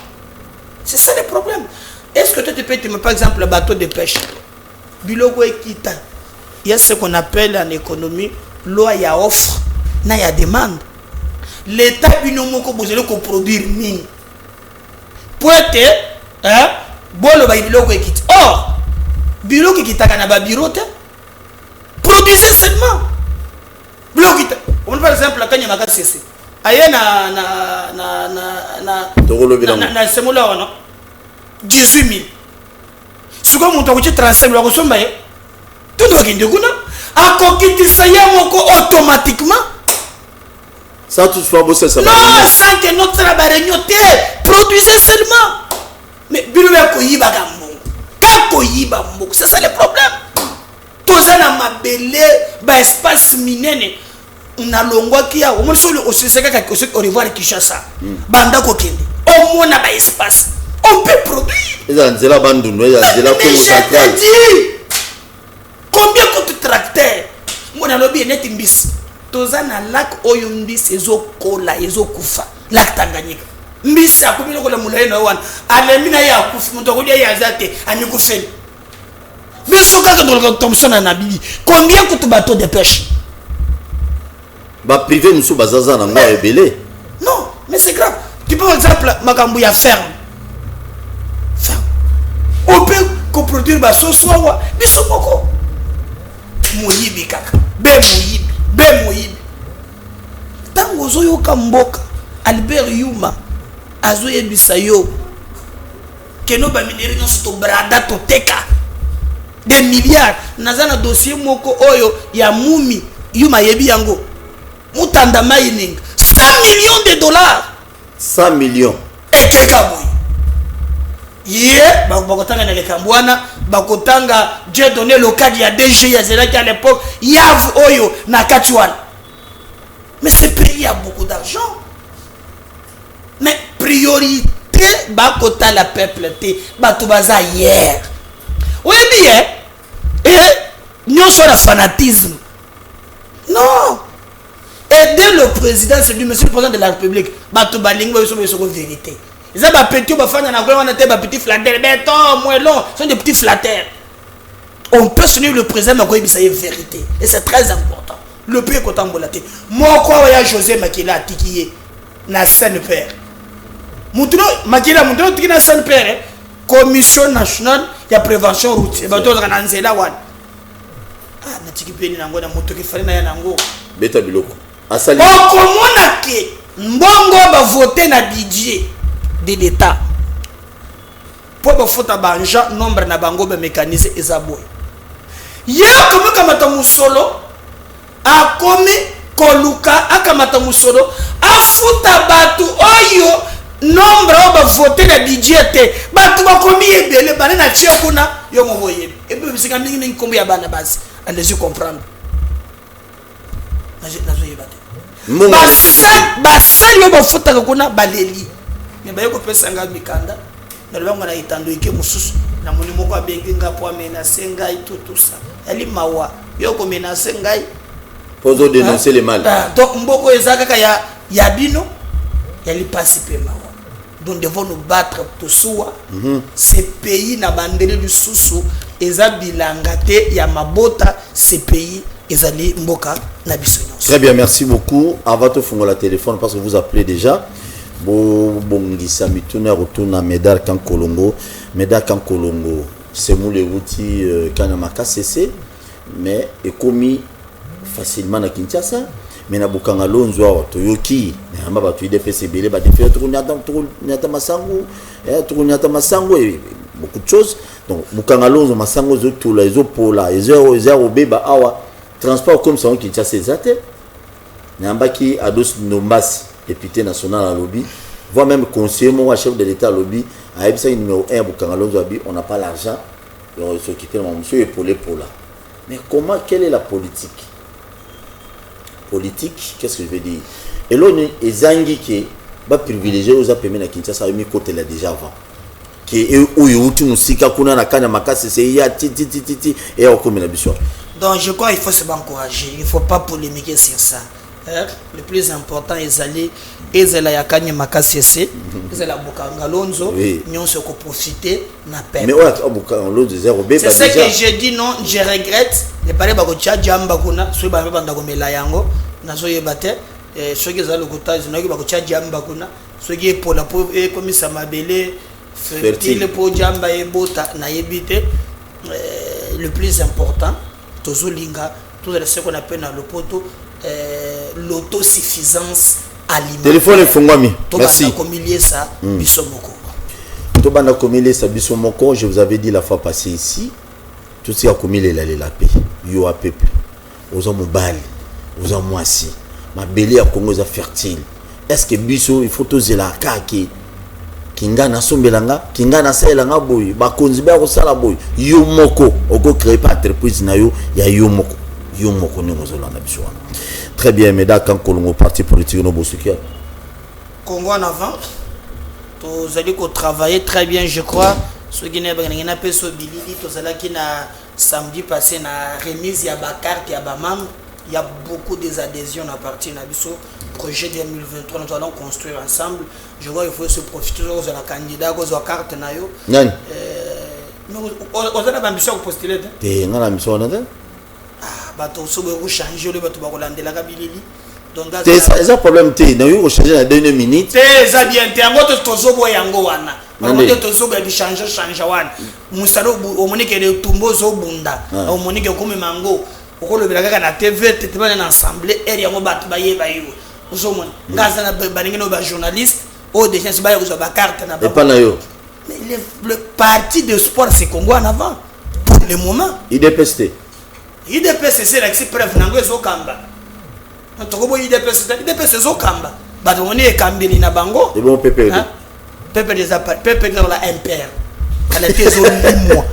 C'est ça le problème. Est-ce que toi tu peux te mettre par exemple le bateau de pêche? Biloko ekita. Il y a ce qu'on appelle en économie l'eau il y a offre, il y a demande. L'État binomoko besoin de produire mine. Pour être hein, bolo ba biloko ekita. Or, biloko ekita kana ba birote produisez seulement. Biloko ekita. On par exemple la kanya makasi c'est aye na semola wana 18 000 suko muntu akuti 35 000 akosomba ye tout bakende kuna akokitisa ye moko automatiquement sans toutefois bosser ça non sans que notre travail produisez seulement mais bilo ya koyiba kambo kakoyiba mboko c'est ça le problème tozana mabele ba espace minene na longwa kia au moins aussi c'est que au revoir Kinshasa banda ko kende au moins na ba espace on peut produire ezanzela banduno ezanzela ko central combien coûte tracteur mona lobi net mbisi tozana lac oyo mbisi ezokola ezokufa lac Tanganyika mbisi akomino kola mulaye na wana alemina ya kufa muntu kolia ya zate anikufeli mais soka que Thompson na bibi combien coûte bateau de pêche? Bah privé nous sommes bazaza na ngwa ebele. Non, mais c'est grave. Tu peux par exemple makambu ya ferme. Ferme. On peut coproduire ba sosowa, biso moko. Moyibi kaka. Be moyibi. Tango zoyo kamboka Albert Yuma azoye bisayo. Keno ba mineri no sto brada to teka. Des milliards nazana dossier moko oyo ya mumi Yuma yebi yango. Mutanda mining 100 millions de dollars. 100 millions. Et Tekaboy. bakotanga na lekambwana bakotanga Dieu donné le cadre ya DG ya zelaki à l'époque yav oyo na katuan. Mais ce pays a beaucoup d'argent. Mais priorité bakota la peuple te bato baza hier. Oui bien. Et nous sommes le fanatisme. Non. Aider le président, c'est du monsieur le président de la République. Bato balingo ils sont vérité. Ils ont petit petit flatteur. Béton, moellon, ce sont des petits flatteurs. On peut soutenir le président, mais c'est une vérité. Et c'est très important. Le pays est content de la tête. Moi, quoi, il y a José Makila Tikiye, na Saint-Père. Moutouno, Makila, Moutouno, Tiki na Saint-Père, Commission nationale de prévention routière. Bato, Rananzela, Wan. Ah, na Tiki Peni Nango, na Moutouki Fari na Yanango. Beta Biloko. Asali. Okomona ke, Mbongo va voter na budget de l'État. Pour que faut abanja nombre na bango be mécaniser ezaboy. Ya comme kamata musolo a komi koluka akamata musolo afuta batu oyo nombre ba voter na budget te batu ba komi ebele bana na tia kuna yo mo boye. Et puis c'est quand même kombi ya bana base. Allez-y comprendre. Na zo yebate. Basali yo ba futa kuna baleli. Mais ba yo ko pesa nga mikanda. Mais le bango na itando ike mususu na moni moko abengi nga po menacer ngai tout ça. Ali mawa yo ko menacer ngai poso dénoncer les mal. Donc mboko ezaka ka ya bino yali participer mawa. Donc devons nous battre pour soi. Ces pays na bandeli lususu eza bilanga te ya mabota ces pays ezali mboka na biso. Très bien, merci beaucoup. Avant de faire la téléphone parce que vous appelez déjà. Bongisa mituna retourna Médard Kankolongo. Médard Kankolongo, c'est mou les outils Kanamaka CC, mais est commis facilement à Kinshasa. Mais na bukanga lonzo toyoki, na maba tu IDPS belé ba defé tukunyata masango, tukunyata masango et beaucoup de choses. Donc bukanga lonzo masango zo tula zo pola, ezero beba awa transport comme ça on Kinshasa ezate. Na mbaki ados nombasi député national à lobby, voire même conseiller mon chef de l'État à lobby, à Ebsa numéro 1 Bukangalonzo Abi, on n'a pas l'argent, on s'occupe de mon monsieur et pour là. Mais comment, quelle est la politique? Politique, qu'est-ce que je veux dire? Et là, les Zangi qui va privilégier aux appels à Kinshasa, ça a mis côté là déjà avant. Qui est où il y a une sika kuna na kanya makasi c'est ya ti et au comme la biso. Donc je crois qu'il faut se encourager, il ne faut pas polémiquer sur ça. Le plus important est d'aller et la yakanye makasese c'est la bukangalonzo nous se ko profiter na peine. Mais ouais bukangalonzo zéro b. C'est ce que je dis non, je regrette les parler ba ko tia jamba kuna so ba banda ko mela yango na so yebate so ke za lokota zino ke ba ko tia jamba kuna so ke pour la pauvre et comme ça mabele fertile pour jamba e bota na yebite. Le plus important tozolinga tout ce qu'on appelle dans le poto l'autosuffisance alimentaire. Téléphone est fongwami. Merci. Tobanda komile sa bisomoko, je vous avais dit la fois passée ici, tout ce qui a komile la paix. Yo a peuple. Aux hommes bali, aux hommes moisi. Ma belé à Congo est fertile. Est-ce que biso il faut toser la kaki kinga na sombelanga, kinga na selanga boy, ba konzi ba ko sala boy. Yo moko, oko créer pas entreprise na yo, ya yo moko. Yo moko ni ngozolanda biso. Très bien, mais d'accord, Kolongo parti politique no bosukia. Congo en avant. Tous allez qu'on travailler très bien, je crois. Ce qui n'est pas un peu sur Billy, tous allez qui na samedi passé na remise ya ba carte ya ba membre. Il y a beaucoup d'adhésions à partir de ce projet 2023. Nous allons construire ensemble. Je vois qu'il faut se profiter de la candidat, de la carte na yo. Nani? On a une ambition pour postuler. T'es une ambition là? Bato sobe ko changer le bato ba kolandela ka bilili donc c'est ça problème té na yo changer na dernière minute té ça bien té yango to zobo yango wana yango to zobo ya changer wana musalo o monike le tumbo zo bunda o monike ko mango ko lo belaka na TV té bana na assemblée area yango bato ba yeba yo zo mona ngaza na baninga no ba journaliste o déjà se ba yo zo ba carte na ba pas na yo mais le parti de sport c'est Congo en avant pour le moment IDPS IDPS c'est la preuve nango ezokamba. Ntokobo IDPS ezokamba. Bato moni ekambeli na bango. Et bon Pepe. Pepe des appareils, Pepe dans la MPR. kala te zo limwa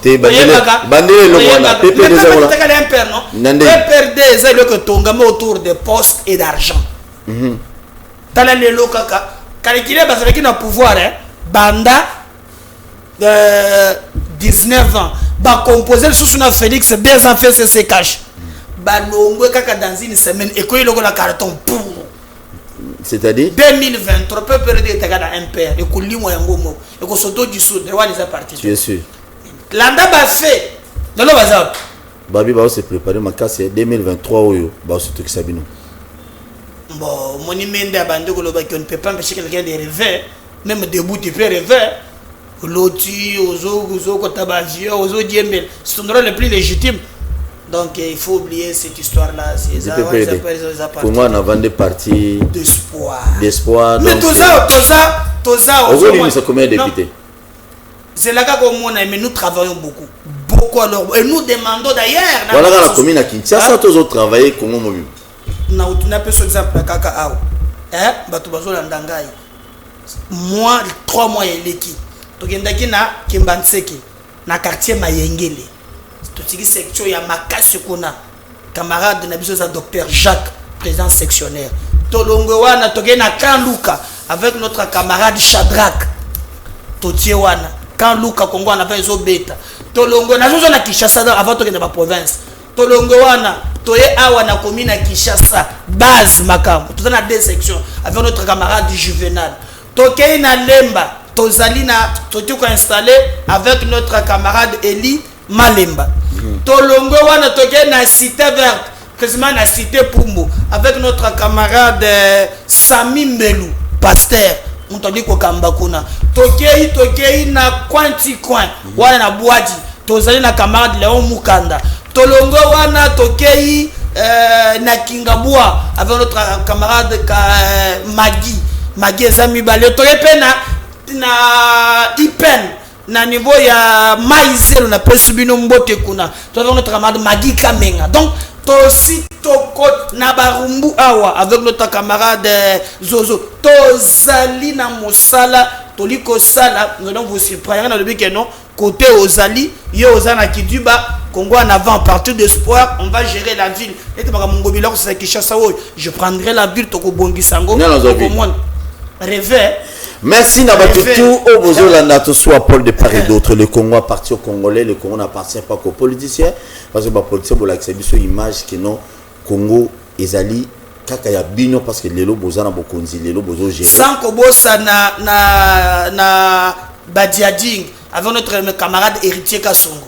te bandele lo wana PPRD za wala kala un père non PPRD za le que tongama autour de postes et d'argent tala le lo kaka kala kile bazaki na pouvoir banda 19 ans ba composer sous na Félix bien en fait c'est cash ba longwe kaka dans une semaine et ko iloko la carton pour c'est-à-dire 2023 PPRD était dans un père et ko limo yango mo et ko soto du sud roi les a partis bien sûr landa ba fait dans le bazar babi ba se préparer makasi 2023 oyo ba surtout que sabino bon moni mende abande ko loba qui on ne peut pas empêcher quelqu'un de rêver même debout tu peux rêver loti ozo kotabazio ozo diembel c'est ton rôle le plus légitime. Donc il faut oublier cette histoire-là. C'est pour moi, on a vendu des partis d'espoir. Mais tout ça, aujourd'hui, nous combien de députés? C'est là que nous travaillons beaucoup. Beaucoup alors. Et nous demandons d'ailleurs. Voilà la commune à Kinshasa, tous autres travaillent comment mobile. On a peu sur exemple à Kakao. Moi, 3 mois et l'équipe. Tokendaki na Kimbanseki, na quartier Mayengele. Totiki section ya makasi kuna camarade na biso za docteur Jacques président sectionnaire tolongo wana toke na Kanluka avec notre camarade Shadrack totie wana Kanluka Kongo na pa zo beta tolongo na zo na Kinshasa avant toke na ba province tolongo wana toye awa na commune na Kinshasa base makambo tozana 2 sections avec notre camarade Juvenal toke na Lemba tozali na totie ko installer avec notre camarade Eli Malemba. Tolongo wana toke na cité verte, quasiment na cité Pumbo, avec notre camarade Sami Mbelu, pasteur. On t'a dit ko kambakuna. Tokei na Kwanti Coin, wana na Boadi. Tozali na camarade Léon Mukanda. Tolongo wana tokei na Kingabua, avec notre camarade Maggie Zami Bale. Toke na Ipen. Na niveau ya maïzelo na pesubino mbote kuna tu avons notre camarade Magui Kamenga donc tosi toko na barumbu awa avec notre camarade Zozo tozali na mosala toliko sala nous allons vous surprendre dans le but que non côté Ozali yo ozana kiduba Congo en avant à partir d'espoir on va gérer la ville et mongobila ko sa Kinshasa je prendrai la ville toko bongisango au monde rêver. Merci Nabatutu, au Bozolanda, tout soit Paul de part et d'autre. Le Congo appartient aux Congolais, le Congo n'appartient pas qu'aux politiciens. Parce que les politiciens, pour l'accepter sur l'image que non, Congo, Ezali, Kakaya Bino, parce que les lots Bozana Bokonzi, les lots Bozo Géré. Sans Kobosa na Badiading, avec notre camarade héritier Kassongo.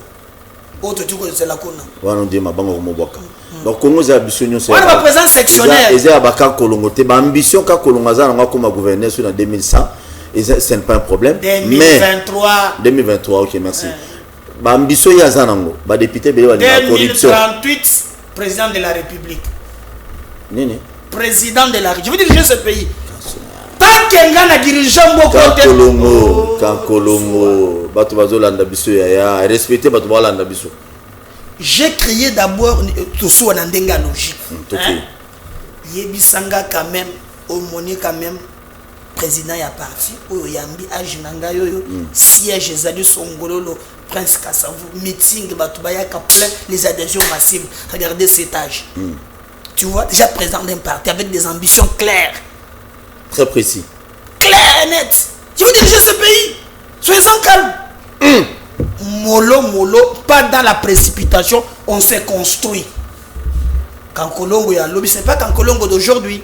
Autre tu connais la Kona. Voilà, on dit ma banque au Moboka. Donc, Congo, c'est ambition. On a présent sectionnaire. Et c'est à Baka Kolongo. C'est ambition qu'à Kolongaza, on a comme gouverneur sur la 2100. Et ce n'est pas un problème. 2023. 2023, ok, merci. Ambition, il y a Zanango. Député, 2038, président de la République. Nini. Président de la République. Je veux diriger ce pays. Tant qu'il y a un dirigeant beaucoup de Kankolongo. Batu Bazolanda Biso, respectez Batu Bazolanda Biso. J'ai créé d'abord tout ça en andenga logique. Yebisanga quand même, Omoni quand même, président ya parti, Oyambi Ajinanga yoyo, siège Ezali Songololo, Prince Kassavu, meeting, Batubaya plein les adhésions massives. Regardez cet âge. Tu vois, déjà président d'un parti avec des ambitions claires. Très précis. Clair et net. Je veux diriger ce pays. Soyez-en calme. Mollo, pas dans la précipitation, on s'est construit. Kankolongo et Alobi, ce n'est pas Kankolongo d'aujourd'hui.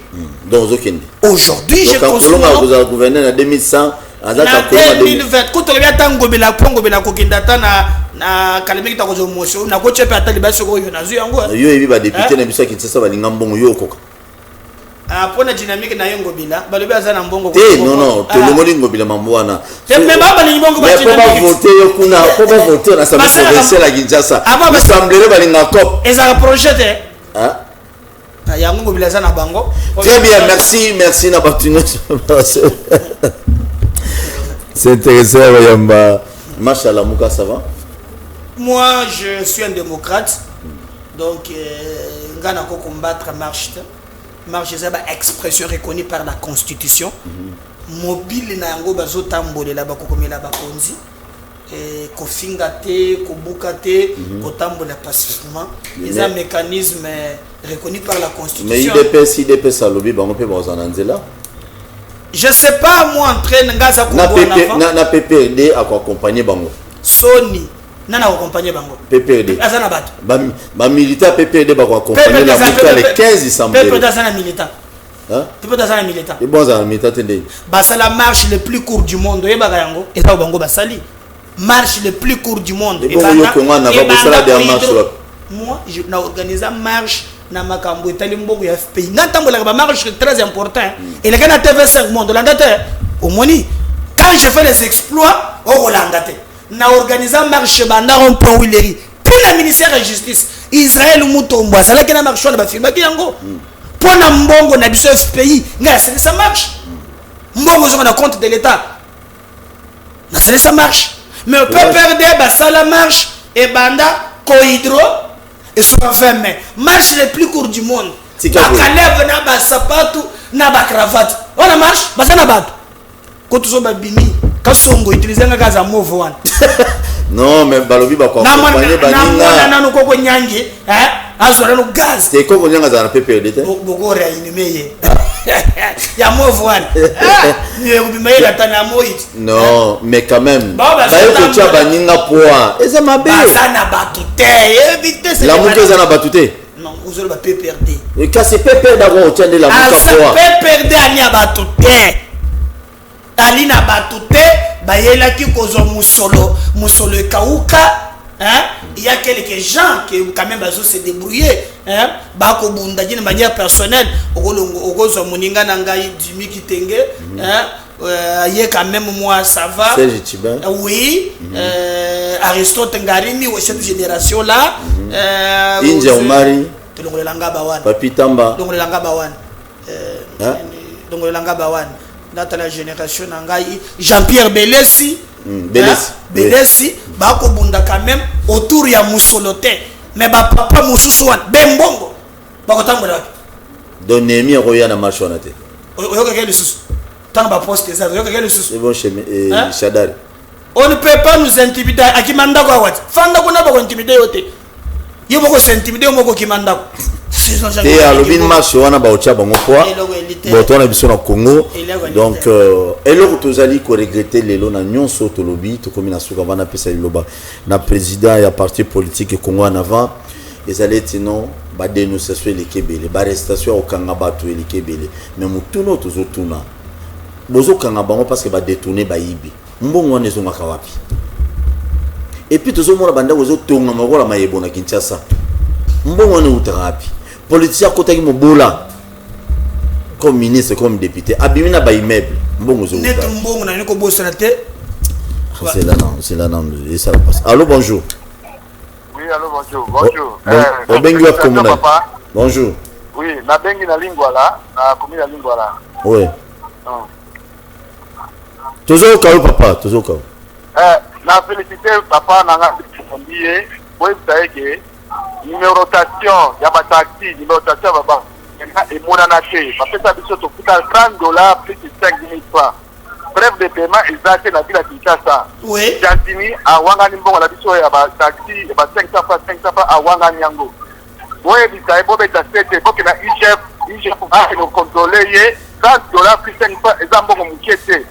Aujourd'hui, j'ai construit. Kankolongo vous avez gouverné en 2100. En 2020, quand on regarde Tangobela, Pongobela, Kokindata, na Kalemeki Takozo Motion, na Koche Pataliba Soko, Yonazu, Yango. Yo, il va député, n'a pas qui s'est sauvé, Ningambon, Yoko. Pour la dynamique na Yongobila, Balobé Azan Ambongo. Non, tout le monde Ngobila Mamboana. Je ne peux pas voter, on va voter, on a sa mission la Kinshasa. Vous semblez Balinga Cop. Et ça a projeté. Très bien, merci Nabatune. C'est intéressant, Yamba. Machallah, Mouka, ça va? Moi, je suis un démocrate. Donc, on va combattre marche. Marche, c'est une expression reconnue par la Constitution. Mobile, na yango bazo tambolela bakokomela bakonzi. kofinga te kobuka te kotambola pacifiquement les un mécanisme reconnu par la constitution. Mais IDPS alobi bango pe bazana nzela. Je sais pas moi entraîne ngaza ko na PPRD accompagner bango. Sony nana accompagner bango. PPRD. Azana bato. Ba militaire PPRD ba accompagner la moto les 15 décembre. PPRD azana militant. Hein? PPRD azana militant. Et bon azana militant tende. Ba ça la marche le plus court du monde et baga yango et ça bango basali. Marche le plus court du monde et moi je na organisé marche na makambo etali mbongo ya FPI natambola ba marche très important et les gars na TV5 monde landate au moni quand je fais les exploits au landate na organisé marche banda on point Willery pour la ministère de la justice Israël Mutombo ça là qui na marche na ba filma yango pour na mbongo na biso FPI nga c'est ça marche mbongo zo na compte de l'état na c'est ça marche. Mais on peut perdre la marche et banda cohydro et souvent fermé. Marche le plus court du monde. Bakalève na ba sapato na ba cravate. On a marche, basa na bato. Quand tu so ba bimi, ka songo utiliser nga za move one. Non mais balobi ba ko accompagner ba ninga. Na no koko nyangi, azora no gaz. C'est koko nyanga za PPRD te. Boko réanimé. Ya move one. Non, mais quand même. Bah écoute, tu as baninga poids. Et c'est ma belle. La moto ça n'a pas tout. Non, vous avez pas PPRD. Et quand c'est PPRD d'abord, tu as de la moto poids. PPRD ani abatute. Ali na batute, ba yela ki kozo musolo kauka. Hein? Il y a quelques gens qui quand même se débrouiller hein bako bunda d'une manière personnelle ogozo moninga nangai Jimmy Kitenge hein il y a quand même moi ça va oui Aristote Ngarini ou cette génération là Inja Omari Langa Bawan Papi Tamba Langa Bawan Langa Bawan dans la génération nangai Jean-Pierre Belessi Belesi bako bunda quand même autour ya musolote mais ba papa mususuan bembongo bako tambola donc Némi roya na marche on a été oyo ka kele susu tant ba poste ça oyo ka kele susu c'est bon chez Chadari on ne peut pas nous intimider akimanda kwa wat fanda kuna bako intimider yote yo bako s'intimider moko kimanda et à l'obin marche on a ba ocha bango poa bon toi on a biso na Congo donc et là tous ali ko regretter les lona nyonso to lobi to comme na suka bana pesa loba na président ya parti politique Congo en avant et ça les non ba dénonciation les kebele ba arrestation au kanga ba to les kebele mais mutuno to zotuna bozo kanga bango parce que ba détourner ba yibi mbongo ne zonga kawapi et puis to zo mona banda bozo tonga makola mayebo na Kinshasa mbongo ne utarapi politicien côté qui mobola comme ministre comme député abimina ba immeuble mbongo zo net mbongo na niko bossa te c'est là non et ça passe. Allô bonjour. Oui allô bonjour bengi wa komuna bonjour. Oui na bengi na lingwala na komuna lingwala oui toujours kao papa toujours kao na féliciter papa na nga ndiye boy taeke numérotation ya ba taxi numérotation baba et monana te parce que ça biso to coûte $30 plus de 5,000 francs bref de paiement exact na ville de Kinshasa oui Jantini a wangani mbongo la biso ya ba taxi et ba 500 francs a wangani yango boye bisaye bobe ta sete boke na IGF a no contrôler ye $30 plus 5 francs ezambongo mukete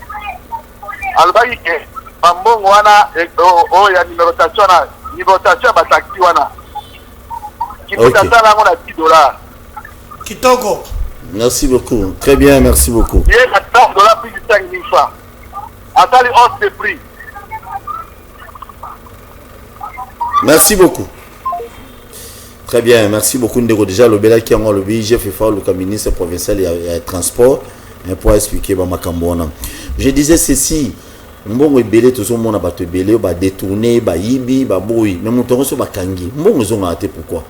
alobaki ke bambongo wana ya numérotation ba taxi wana Okay. $10. Kitoko. Merci beaucoup. Très bien, merci beaucoup. Il y a $30 plus de 5,000 francs. Attends les hausses de prix. Merci beaucoup. Très bien, merci beaucoup. Ndego déjà le bela qui a le BIG fait fort le ministre provincial et transport pour expliquer ma cambona. Je disais ceci. Mbongo ebele tout monde a battu belé ba détourner ba yibi ba boui mais mon tongo so ba kangi mbongo zo ngate pourquoi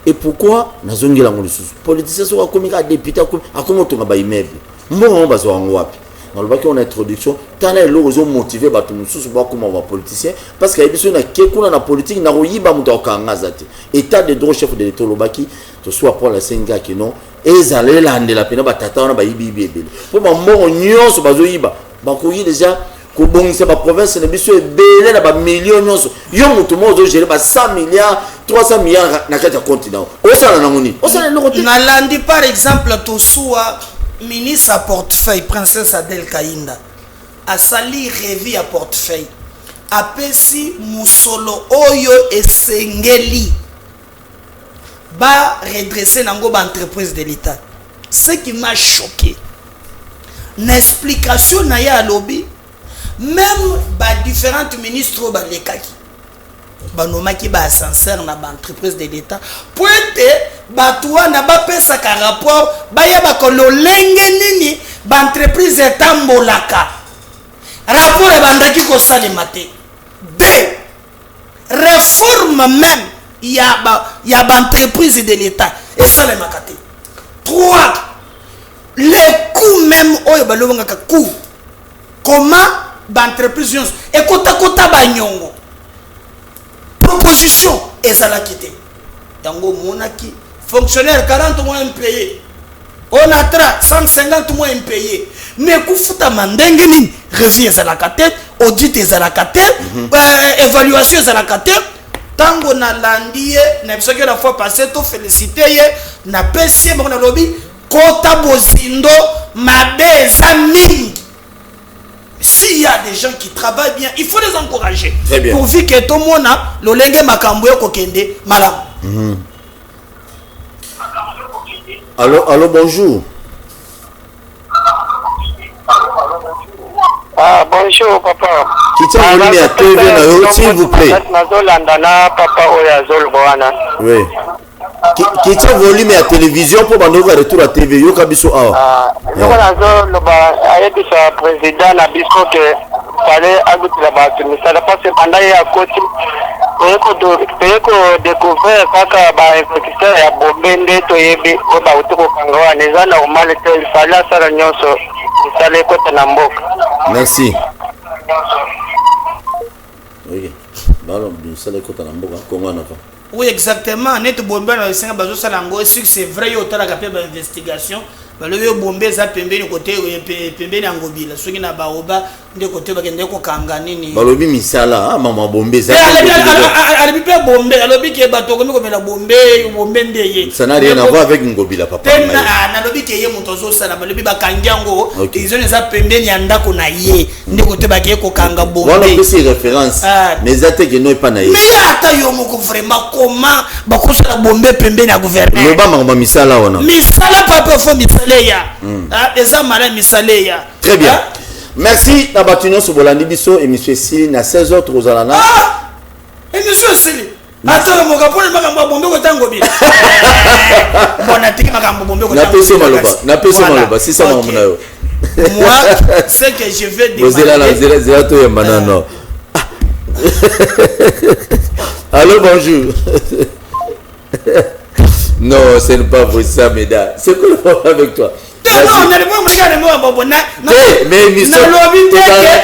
et pourquoi nazongela ngolo susu politicien so akomika député akomo tonga ba immeuble mbongo ba zo ngwapi dans le bac on introduction tana elo zo motiver ba tout susu ba comme ba politicien parce que biso na kekuna na politique na royiba muto okanga zate état de droit chef de l'état lobaki to soit pour la senga qui non ezalé la ndela pena ba tata na ba yibi ebele pour ba mbongo nyonso ba zo yiba ba koyi déjà kobongisa ba province na biso ebele na ba millions nyonso yo mutu mo zo gérer ba 100 milliards 300 milliards na kati ya continent osala na ngoni osala no côté na landi par exemple to soit ministre à portefeuille princesse Adèle Kainda asali revi à portefeuille apesi musolo oyo esengeli ba redresser nango ba entreprise de l'État. Ce qui m'a choqué n'explication na ya lobby même ba différentes ministres ba lekaki ba nomaki ba ascenseur na ba entreprise de l'État pointe ba toi na ba pesa ka rapport ba ya ba kololenge nini ba entreprise etambolaka rapport e bandaki ko salima te. Deux, réforme même il y a entreprise de l'État et ça les makate. Trois, les coûts même oyo balobanga ka coût comment d'entreprise et kota banyongo proposition et ça la quitté yango monaki fonctionnaire 40 mois impayé on a 150 mois impayé mais kufuta mandenge ni revient à la tête audit à la tête évaluation à la tête tango na landie na biso la fois passée to féliciter na PC bon na lobby kota bozindo madeza mingi. S'il y a des gens qui travaillent bien, il faut les encourager. Très bien. Pourvu que tout le monde a le lenge makambo yo kokende malam. Allô, bonjour. Ah, bonjour, papa. Qui tient volume à TV, s'il vous plaît. Oui. Qui tient volume à télévision pour m'en retour à TV. Yo kabiso ah. Président na biso que fallait ajouter la base mais ça pas pendant ya côté pour découvrir kaka ba investisseur ya Bombende to yebi ko ba utiko kangwa neza na umale te il fallait sala nyonso sala côté na mboka. Merci. Oui. Ballon du sala côté na mboka comment on a fait? Oui, exactement. Net Bombé na senga bazo salango c'est vrai yo tala ka pe ba investigation. Baloyo Bombé za pembeni côté pembeni angobila soki na baoba nde côté bakende ko kanga nini balobi misala ah mama Bombé za ali pe Bombé alobi ke bato komi ko mela Bombé ndeye ça n'a rien à voir avec ngobila papa na lobi ke ye muto zo sala balobi bakangiango ils ont za pembeni ya ndako na ye nde côté bakeye ko kanga Bombé voilà c'est référence mais zate que non pas na ye mais ata yo moko vraiment comment bakosala Bombé pembeni ya gouvernement loba mama misala wana misala papa fo misala très bien. Merci Nabatino Sobolandi Biso et monsieur Sili na 16h Trozalana. Ah! Et monsieur Sili. Attends, mon gars, pour le makambo Bombé ko tango bi. Bon atiki makambo Bombé ko tango. Na pese maloba, si ça mamuna yo. Moi, c'est que je vais demander. Zela to yambana non. Allô, bonjour. Non, ce n'est pas vrai ça, Méda. C'est quoi le problème avec toi? Non, on a le bon regard, mais mission,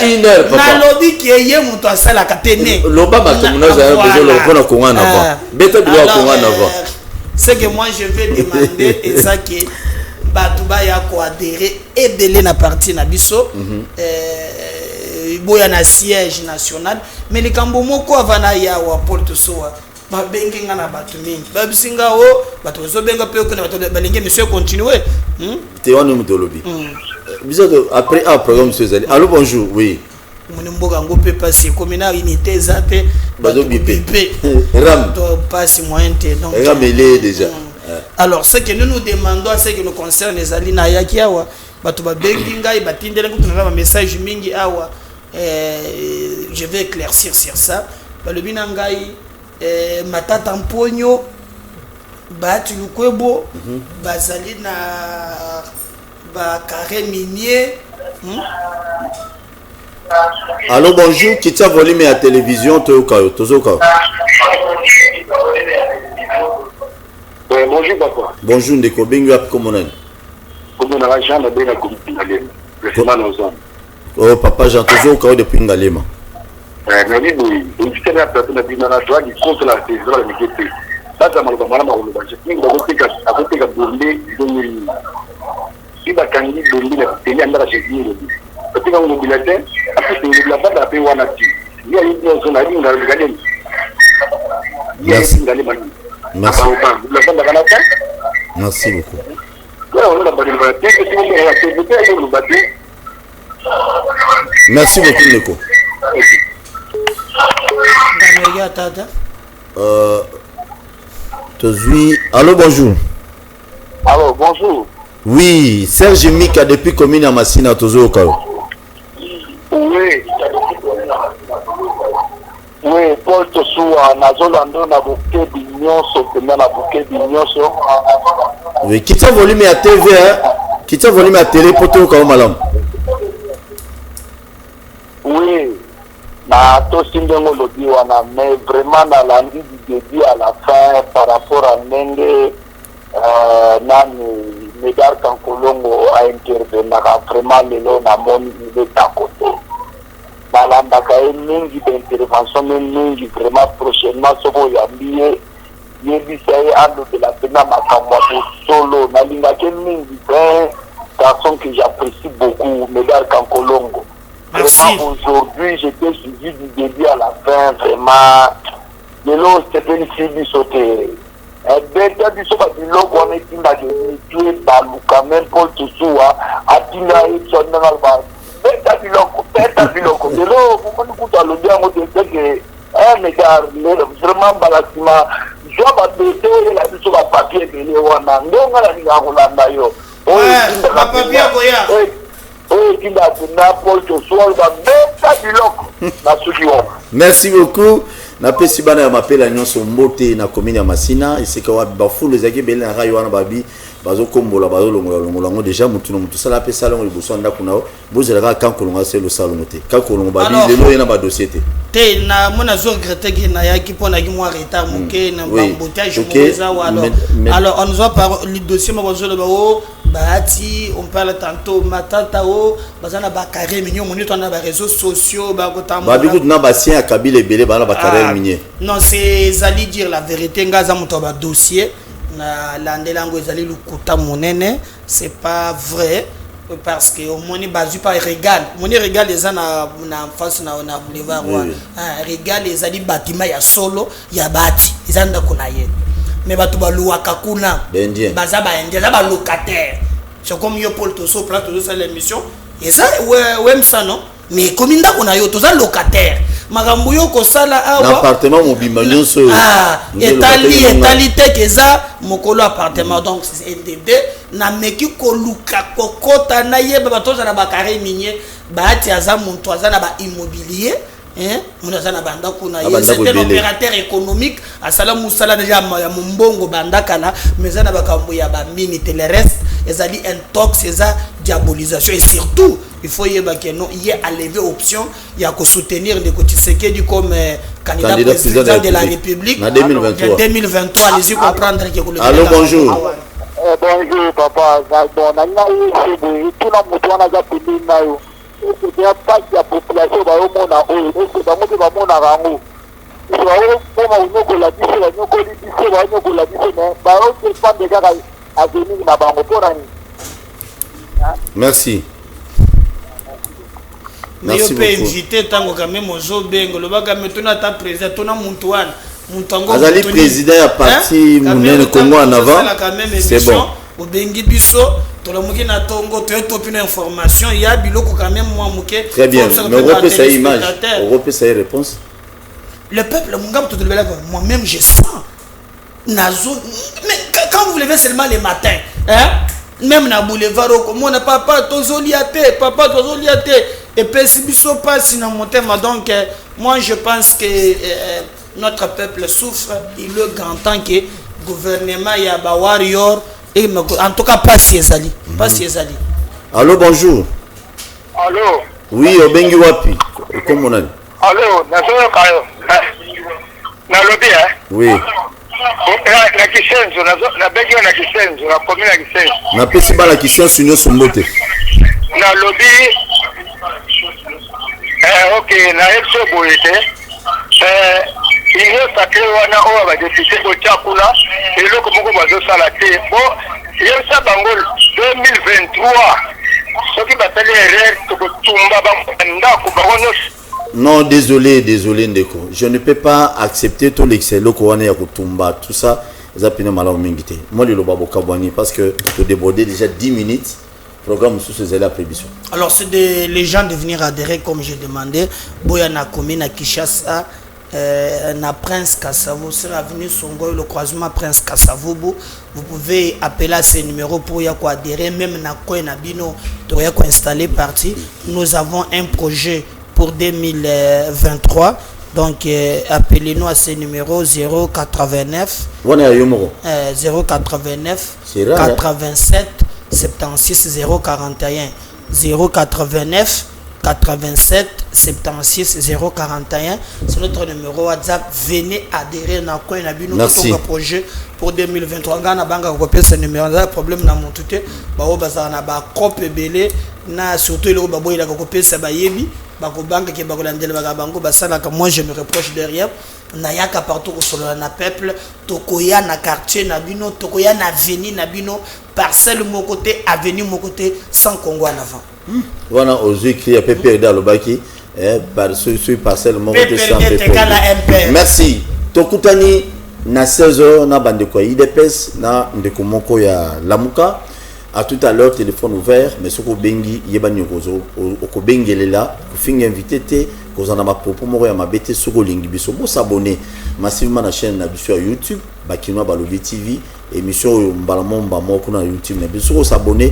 une heure, papa. Na lobby qui est yé muto asala katene. L'Obama, tout le monde a besoin de le prendre à Congo en avant. Bête de l'Obama Congo en avant. C'est que moi je vais demander et ça que Batouba ya ko adhérer et belé na parti na biso. Boya na siège national. Mais les kambo moko avana ya wa Paul Tosoa. Babengi ngana batu mingi babisinga o batu zo benga pe ko na batu balenge monsieur continuer te wanu mutolobi biso après un programme monsieur Zali. Allô, bonjour. Oui mon mboga ngo pe passer communal unité zate bado bipé ram to passe moyen te donc ramélé déjà. Alors ce que nous demandons ce qui nous concerne les alina yaki awa batu babengi ngai batindele ko tuna message mingi awa je vais éclaircir sur ça balobi na ngai matata mponyo batu lukwebo bazali na ba carré minier. Allô, bonjour, qui t'a volume à télévision Tozoka. Bonjour papa. Bonjour Ndeko Bengu ap komonan. Comme on a Jean de Bena comme Ngalema. Le chemin nos hommes. Oh papa Jean Tozoka depuis Ngalema. Mais oui, une petite personne a dit dans la joie qui contre la saison de l'égalité. Ça ça m'a demandé ma rôle. Je dis à côté de Bombé, il va candidater Bombé la télé en la chez lui. Parce que on mobilisait Après, la bande a payé Wanati. Il y a une zone à l'île, regardez. Il y a une galère. Merci. La bande a gagné. Merci beaucoup. Merci beaucoup, Neko. Allô, bonjour. Allô, bonjour. Oui, Serge Mika depuis commune à Massina, Tozo Okao. Oui. Oui, Paul Tosoua, Nazolando, Nabuke, Bignoso, Nabuke, Bignoso. Oui, quitte le volume à TV, quitte le volume à télé pour tout comme malam. Oui, na to sindengo lodi wana, mais vraiment na lundi du début à la fin par rapport à Nenge, nani Medar Kankolongo a intervenu vraiment lelo na moni il est à côté. Balambaka mingi d'intervention mingi vraiment prochainement soko yambiye yebisaye ando de la pena makamwa solo na lingake mingi ben garçon que j'apprécie beaucoup Medar Kankolongo. Vraiment aujourd'hui j'étais suivi du début à la fin vraiment lelo c'était une fille sauter. Beta biso ba biloko on est tinda de tuer baluka même Paul Tosoua atinda etsona ba beta biloko lelo vous kuta lo bien de que mais car vraiment balasima jo ba bete la biso ba papier de wana ndonga la ninga kolanda yo ba papier koya tinda na Paul Tosoua ba beta biloko na suki wo. Merci beaucoup. Na pesi bana ya mapela nyonso mbote na commune ya Massina isika wa bafulu ezaki bele na rayo wana babi bazo kombola bazo longola ngo déjà mutu no mutu sala pesa longo liboso nda kuna bozela ka kankolonga selo salongo te kankolonga babi lelo yena ba dossier te na mona zo regretter que na yaki pona ki moi retard moké na embouteillage moza ou alors on nous a par le dossier mo bazo le ba Bahati, on parle tantôt matata o bazana ba carré mignon moni to na ba réseaux sociaux ba kotamba ba biku na ba sien akabile belé ba na ba carré mignon. Non, c'est zali dire la vérité ngaza muto ba dossier na landelango ezali lukuta monene, c'est pas vrai parce que au moni bazu pas régal moni régal les na face na boulevard wa régal les ali bâtiment ya solo ya bati ezanda kuna ye. Mais batu baluaka kuna baza ba indien ba locataire c'est comme yo Paul Toso plan tout ça l'émission et ça ouais ça non mais comme inda kuna yo toza locataire makambo yo ko sala awa appartement mobimba nyonso etali te keza mokolo appartement donc c'est NDD na meki ko luka kokota na yeba batoza na ba carré minier baati aza muntu aza na ba immobilier. C'est un opérateur économique à Salam Moussala déjà ya Mumbongo Bandakala mais ça n'a pas kambo ya ba mini le reste ils a dit intox c'est ça diabolisation et surtout il faut y avoir que non il y a lever option il y a que soutenir de Tshisekedi comme candidat président de la République en 2023 allez-y comprendre que allô bonjour bonjour papa bon na ngai tout la mutwana za pindina yo c'est un pack de la population va au monde à eux c'est pas moi qui va mon arango il va au comment on ko la dise la nyoko li dise va nyoko la dise mais ba o c'est pas des gars à venir na bango pour ani. Merci. Mais yo peut inviter tango quand même ozo bengo lo ba ka metona ta président tona muntu wana muntu ngo azali président ya parti munene Congo en avant c'est bon au bengi biso to la muki na tongo to topina information il y a biloko quand même moi muke très bien mais on repère sa image on repère sa réponse le peuple mungam to de moi même je sens nazo mais quand vous levez seulement les matins même na boulevard comme on a papa tozoliate papa tozoliate et puis biso passe na motema donc moi je pense que notre peuple souffre il est grand temps que gouvernement ya ba warrior et en tout cas pas si ezali pas si ezali. Allô bonjour. Allô. Oui obengi wapi comme on a. Allô nazo kayo na lobby oui na kisenzo na bengi na kisenzo na commune na kisenzo na pesi bala kisenzo nyonso mbote na lobby ok na exo boyete il y a sacré wana o ba député ko chakula eloko moko bazo sala te bo yesa bango 2023 soki ba Non, désolé Ndeko. Je ne peux pas accepter tout l'excellent qu'on a Kutumba, tout ça. Moi, le Loba Kabouani, parce que tu débordais déjà 10 minutes. Programme sous ces élèves prévision. Alors, c'est les gens de venir adhérer, comme j'ai demandé. Boyana commune à Kinshasa, na Prince Kassavo, c'est l'avenue Songo, le croisement Prince Kassavo. Vous pouvez appeler à ces numéros pour y adhérer, même na Koy Nabino, pour y installer parti. Nous avons un projet pour 2023. Donc, appelez-nous à ces numéros 089 089 87 76 041 089 87 76 041. C'est notre numéro WhatsApp. Venez adhérer à notre projet pour 2023. On a copié ce numéro. On a un problème dans mon tout. On a copié belé. Surtout le babo il a copié ça bayebi. Moi je me reproche derrière. Nayaka partout sur le peuple, tokoya na quartier nabino, tokoya na avenue nabino, parcelle mon côté, avenue mon côté, sans Congo en avant. Voilà, aux écrits à Pépé dans le baki, par ce parcelle mon côté sans Pépé. Merci. Tokutani na 16h na bande quoi, IDPS na ndeko moko ya Lamuka. À tout à l'heure, téléphone ouvert, mais ce qu'on bengi, yebani rozo, au bengelela, au fin invité te, qu'on en a ma propos, moi ya ma bête, ce qu'on lingi biso, bon s'abonner massivement à la chaîne sur YouTube, Bakinoa Balobi TV, émission Mbalamon Bamoko na YouTube, mais biso s'abonner.